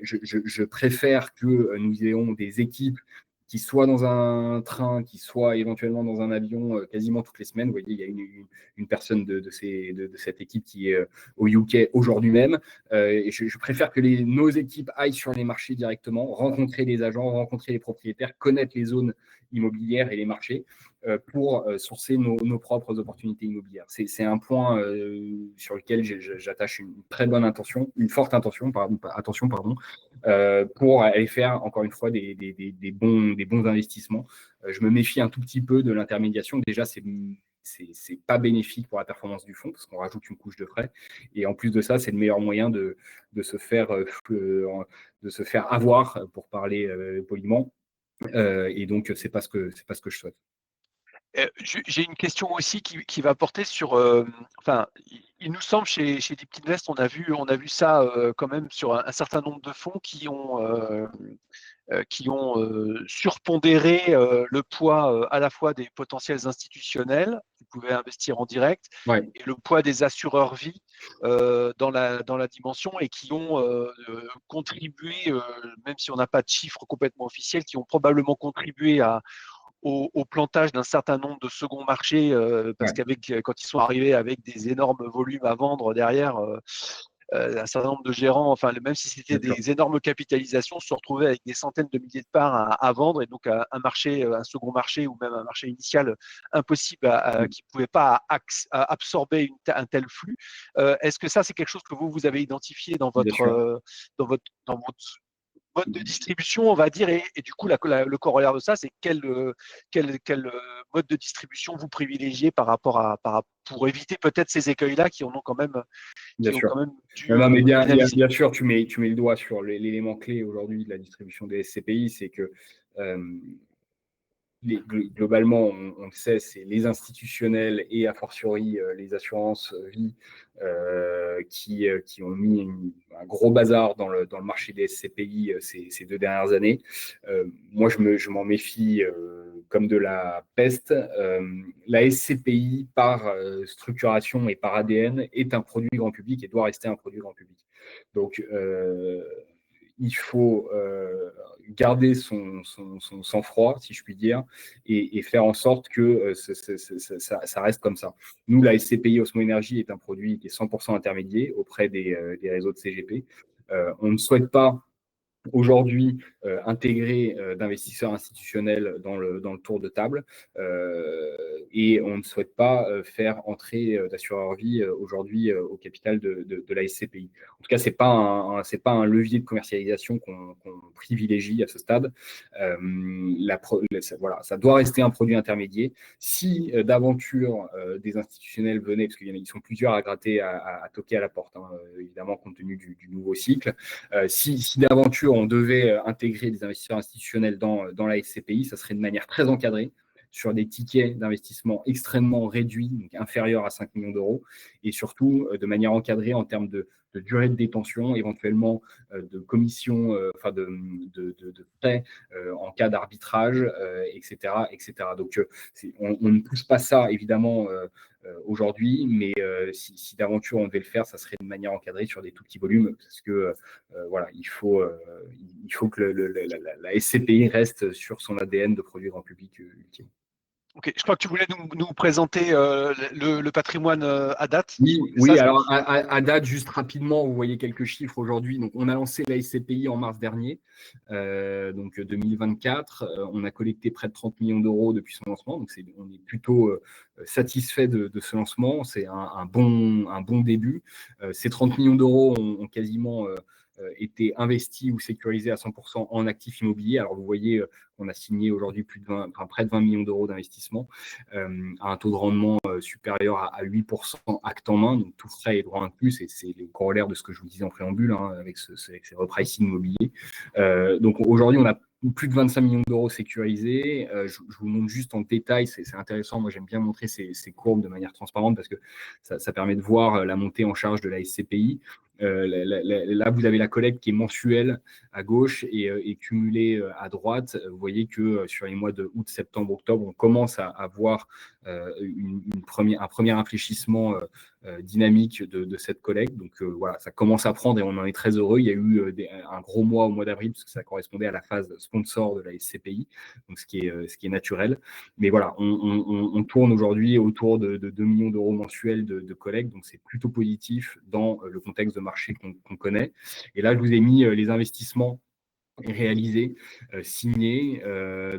Je préfère que nous ayons des équipes qui soient dans un train, qui soient éventuellement dans un avion quasiment toutes les semaines. Vous voyez, il y a une personne de cette équipe qui est au UK aujourd'hui même. Et je préfère que nos équipes aillent sur les marchés directement, rencontrer les agents, rencontrer les propriétaires, connaître les zones immobilières et les marchés pour sourcer nos propres opportunités immobilières. C'est un point sur lequel j'attache une très bonne intention, une forte attention, pardon, pour aller faire, encore une fois, des bons investissements. Je me méfie un tout petit peu de l'intermédiation. Déjà, c'est pas bénéfique pour la performance du fonds parce qu'on rajoute une couche de frais. Et en plus de ça, c'est le meilleur moyen de se faire avoir, pour parler poliment. Et donc, c'est pas ce que je souhaite. J'ai une question aussi qui va porter sur, enfin, il nous semble chez Deep Invest, on a vu ça quand même sur un certain nombre de fonds qui ont surpondéré le poids à la fois des potentiels institutionnels qui pouvaient investir en direct Ouais. et le poids des assureurs vie dans la dimension et qui ont contribué, même si on n'a pas de chiffres complètement officiels, qui ont probablement contribué au plantage d'un certain nombre de seconds marchés, parce Ouais. qu'avec quand ils sont arrivés avec des énormes volumes à vendre derrière, un certain nombre de gérants, enfin même si c'était Bien sûr. des énormes capitalisations, se retrouvaient avec des centaines de milliers de parts à vendre et donc un marché, un second marché ou même un marché initial impossible qui ne pouvait pas absorber un tel flux. Est-ce que ça c'est quelque chose que vous avez identifié Bien sûr. dans votre mode de distribution, on va dire, et du coup, le corollaire de ça, c'est quel mode de distribution vous privilégiez pour éviter peut-être ces écueils-là Bien qui ont sûr. quand même dû Non, mais pénaliser. bien sûr, tu mets le doigt sur l'élément clé aujourd'hui de la distribution des SCPI, c'est que euh, globalement, on le sait, c'est les institutionnels et a fortiori les assurances vie qui ont mis un gros bazar dans le marché des SCPI ces 2 dernières années. Moi, je m'en méfie comme de la peste. La SCPI, par structuration et par ADN, est un produit grand public et doit rester un produit grand public. Donc, il faut garder son sang-froid, si je puis dire, et faire en sorte que ça reste comme ça. Nous, la SCPI Osmo Energy est un produit qui est 100% intermédiaire auprès des réseaux de CGP. On ne souhaite pas aujourd'hui intégrer d'investisseurs institutionnels dans le tour de table et on ne souhaite pas faire entrer d'assureurs vie aujourd'hui au capital de la SCPI. En tout cas, c'est pas un levier de commercialisation qu'on privilégie à ce stade. Voilà, ça doit rester un produit intermédiaire. Si d'aventure des institutionnels venaient, parce qu'ils sont plusieurs à gratter, à toquer à la porte, hein, évidemment compte tenu du nouveau cycle, si d'aventure on devait intégrer des investisseurs institutionnels dans la SCPI, ça serait de manière très encadrée, sur des tickets d'investissement extrêmement réduits, donc inférieurs à 5 millions d'euros, et surtout de manière encadrée en termes de durée de détention, éventuellement de commissions, de frais en cas d'arbitrage, etc., etc. Donc, on ne pousse pas ça, évidemment, aujourd'hui, mais si d'aventure on devait le faire, ça serait de manière encadrée sur des tout petits volumes, parce que voilà, il faut que la SCPI reste sur son ADN de produit grand public ultime. Ok, je crois que tu voulais nous présenter le patrimoine à date. Oui, alors à date, juste rapidement, vous voyez quelques chiffres aujourd'hui. Donc, on a lancé la SCPI en mars dernier, donc 2024. On a collecté près de 30 millions d'euros depuis son lancement. Donc, on est plutôt satisfait de ce lancement. C'est un bon début. Ces 30 millions d'euros ont quasiment été investis ou sécurisés à 100% en actifs immobiliers. Alors, vous voyez, on a signé aujourd'hui près de 20 millions d'euros d'investissement à un taux de rendement supérieur à 8% acte en main, donc tout frais et droit inclus. C'est le corollaire de ce que je vous disais en préambule, hein, avec ces repricing immobiliers. Donc aujourd'hui, on a plus de 25 millions d'euros sécurisés. Je vous montre juste en détail, c'est intéressant. Moi, j'aime bien montrer ces courbes de manière transparente parce que ça permet de voir la montée en charge de la SCPI. Là, vous avez la collecte qui est mensuelle à gauche et cumulée à droite. Vous voyez que sur les mois de août, septembre, octobre, on commence à avoir un premier infléchissement dynamique de cette collecte. Donc voilà, ça commence à prendre et on en est très heureux. Il y a eu un gros mois au mois d'avril parce que ça correspondait à la phase sponsor de la SCPI, donc ce qui est naturel. Mais voilà, on tourne aujourd'hui autour de 2 millions d'euros mensuels de collecte, donc c'est plutôt positif dans le contexte de marché qu'on connaît. Et là, je vous ai mis les investissements réalisé, signé.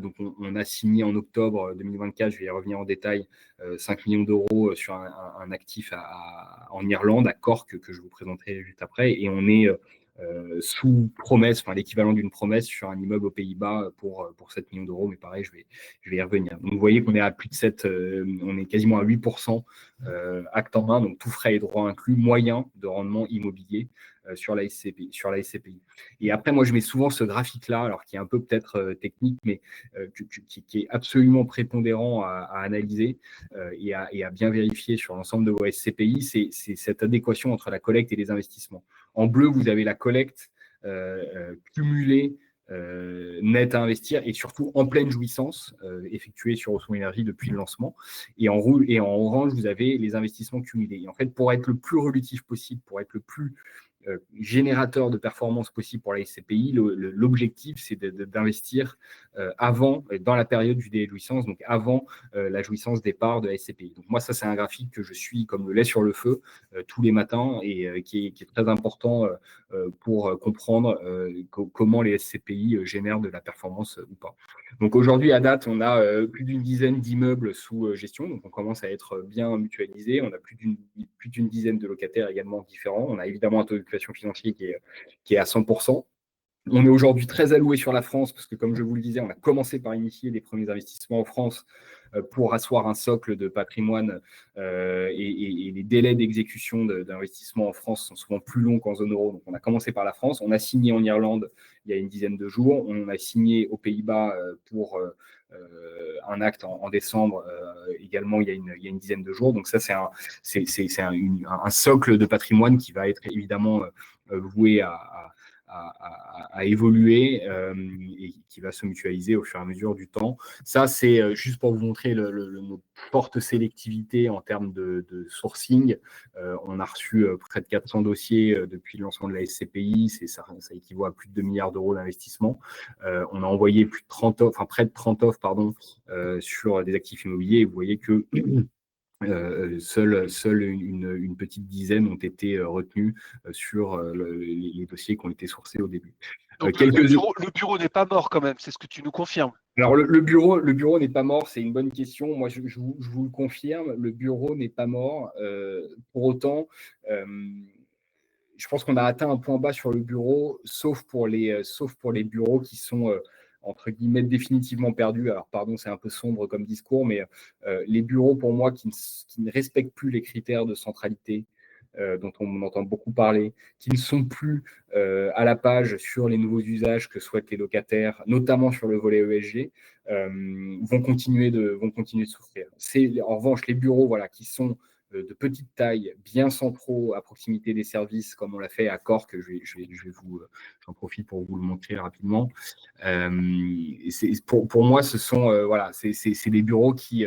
Donc, on a signé en octobre 2024, je vais y revenir en détail, 5 millions d'euros sur un actif en Irlande, à Cork, que je vous présenterai juste après. Et on est sous promesse, enfin l'équivalent d'une promesse sur un immeuble aux Pays-Bas pour 7 millions d'euros. Mais pareil, je vais y revenir. Donc, vous voyez qu'on est à plus de 7, on est quasiment à 8% acte en main, donc tout frais et droits inclus, moyen de rendement immobilier sur la SCPI. Et après, moi, je mets souvent ce graphique-là, alors qui est un peu peut-être technique, mais qui est absolument prépondérant à analyser et à bien vérifier sur l'ensemble de vos SCPI. C'est cette adéquation entre la collecte et les investissements. En bleu, vous avez la collecte cumulée net à investir et surtout en pleine jouissance effectuée sur Osmo Énergie depuis le lancement. Et en orange, vous avez les investissements cumulés. Et en fait, pour être le plus relutif possible, pour être le plus générateur de performance possible pour la SCPI, l'objectif, c'est d'investir dans la période du délai de jouissance, donc avant la jouissance des parts de la SCPI. Donc moi, ça, c'est un graphique que je suis comme le lait sur le feu tous les matins et qui est très important pour comprendre comment les SCPI génèrent de la performance ou pas. Donc aujourd'hui, à date, on a plus d'une dizaine d'immeubles sous gestion, donc on commence à être bien mutualisé. On a plus d'une dizaine de locataires également différents. On a évidemment un taux d'occupation financier qui est à 100%. On est aujourd'hui très alloué sur la France parce que, comme je vous le disais, on a commencé par initier les premiers investissements en France pour asseoir un socle de patrimoine et les délais d'exécution d'investissement en France sont souvent plus longs qu'en zone euro. Donc, on a commencé par la France. On a signé en Irlande il y a une dizaine de jours. On a signé aux Pays-Bas pour un acte en décembre également il y a une dizaine de jours. Donc, ça, c'est un socle de patrimoine qui va être évidemment voué à évoluer et qui va se mutualiser au fur et à mesure du temps. Ça, c'est juste pour vous montrer notre forte sélectivité en termes de sourcing. On a reçu près de 400 dossiers depuis le lancement de la SCPI. Ça équivaut à plus de 2 milliards d'euros d'investissement. On a envoyé près de 30 offres sur des actifs immobiliers. Et vous voyez que Seule une petite dizaine ont été retenus sur les dossiers qui ont été sourcés au début. Donc le bureau n'est pas mort quand même, c'est ce que tu nous confirmes. Alors le bureau n'est pas mort, c'est une bonne question. Moi, je vous le confirme, le bureau n'est pas mort. Pour autant, je pense qu'on a atteint un point bas sur le bureau, sauf pour les bureaux qui sont entre guillemets définitivement perdus. Alors pardon, c'est un peu sombre comme discours, mais les bureaux pour moi qui ne respectent plus les critères de centralité dont on entend beaucoup parler, qui ne sont plus à la page sur les nouveaux usages que souhaitent les locataires, notamment sur le volet ESG, vont continuer de souffrir. En revanche, les bureaux voilà, qui sont de petite taille, bien centraux, à proximité des services, comme on l'a fait à Cork. J'en profite pour vous le montrer rapidement. Pour moi, ce sont c'est des bureaux qui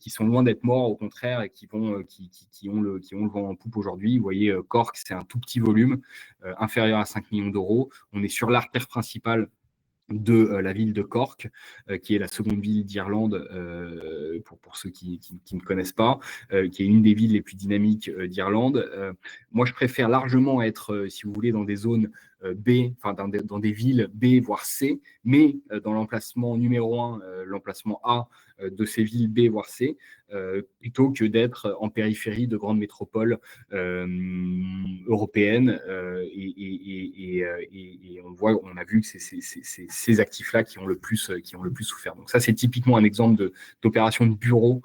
sont loin d'être morts, au contraire, et qui ont le vent en poupe aujourd'hui. Vous voyez, Cork, c'est un tout petit volume, inférieur à 5 millions d'euros. On est sur l'artère principale de la ville de Cork, qui est la seconde ville d'Irlande, pour ceux qui ne connaissent pas, qui est une des villes les plus dynamiques d'Irlande. Moi, je préfère largement être, si vous voulez, dans des zones B, enfin dans des villes B, voire C, mais dans l'emplacement numéro 1, l'emplacement A de ces villes B, voire C, plutôt que d'être en périphérie de grandes métropoles européennes. Et on a vu que c'est ces actifs-là qui ont le plus souffert. Donc ça, c'est typiquement un exemple d'opération de bureau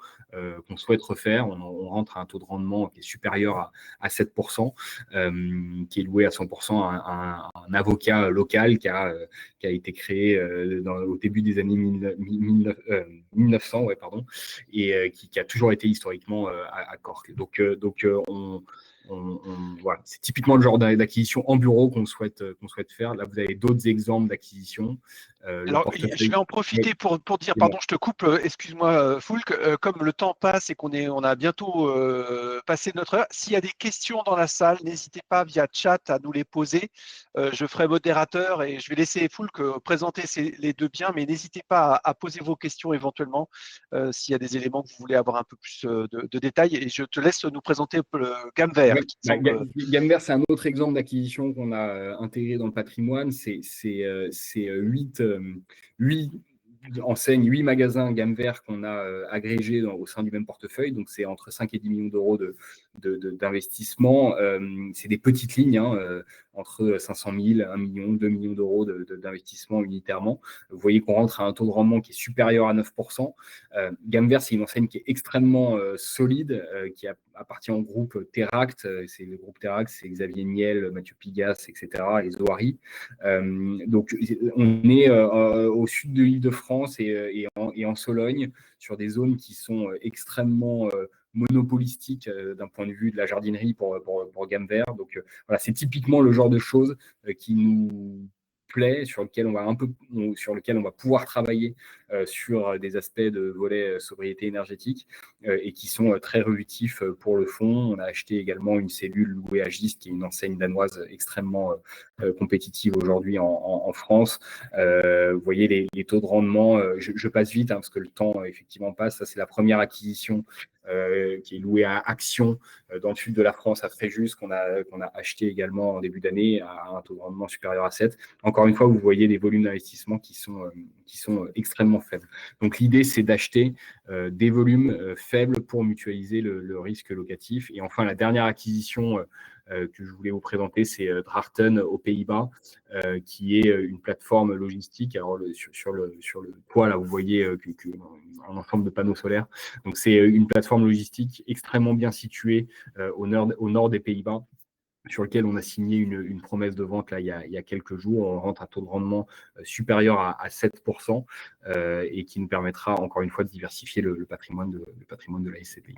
qu'on souhaite refaire. On rentre à un taux de rendement qui est supérieur à 7%, qui est loué à 100% à un avocat local qui a été créé au début des années 1900, ouais, pardon, et qui a toujours été historiquement à Cork. Donc voilà, c'est typiquement le genre d'acquisition en bureau qu'on souhaite faire. Là, vous avez d'autres exemples d'acquisition. Alors, je vais en profiter pour dire, pardon, je te coupe, excuse-moi, Foulk, comme le temps passe et on a bientôt passé notre heure, s'il y a des questions dans la salle, n'hésitez pas via chat à nous les poser. Je ferai modérateur et je vais laisser Foulk présenter les deux biens, mais n'hésitez pas à poser vos questions éventuellement s'il y a des éléments que vous voulez avoir un peu plus de détails. Et je te laisse nous présenter le Gamver. Gamver, c'est un autre exemple d'acquisition qu'on a intégré dans le patrimoine. C'est 8 enseignes, 8 magasins Gamver qu'on a agrégés au sein du même portefeuille. Donc, c'est entre 5 et 10 millions d'euros d'investissement. C'est des petites lignes, entre 500 000, 1 million, 2 millions d'euros d'investissement unitairement. Vous voyez qu'on rentre à un taux de rendement qui est supérieur à 9%. Gamver, c'est une enseigne qui est extrêmement solide, qui appartient au groupe Teract. C'est le groupe Teract, c'est Xavier Niel, Mathieu Pigas, etc., les Zohari. Donc, on est au sud de l'Île-de-France et en Sologne, sur des zones qui sont extrêmement monopolistique d'un point de vue de la jardinerie pour Gamver. Donc voilà, c'est typiquement le genre de choses qui nous plaît, sur lequel on va pouvoir travailler sur des aspects de volet sobriété énergétique et qui sont très réductifs pour le fonds. On a acheté également une cellule louée à Gist, qui est une enseigne danoise extrêmement compétitive aujourd'hui en France. Vous voyez les taux de rendement, je passe vite parce que le temps effectivement passe. Ça, c'est la première acquisition qui est louée à Action dans le sud de la France, à Fréjus, qu'on a acheté également en début d'année à un taux de rendement supérieur à 7. Encore une fois, vous voyez des volumes d'investissement qui sont extrêmement faibles. Donc l'idée, c'est d'acheter des volumes faibles pour mutualiser le risque locatif. Et enfin, la dernière acquisition que je voulais vous présenter, c'est Drachten aux Pays-Bas, qui est une plateforme logistique. Alors sur le toit, là, vous voyez un ensemble de panneaux solaires. Donc c'est une plateforme logistique extrêmement bien située au nord des Pays-Bas, sur lequel on a signé une promesse de vente là, il y a quelques jours. On rentre à taux de rendement supérieur à 7% et qui nous permettra encore une fois de diversifier le patrimoine de la SCPI.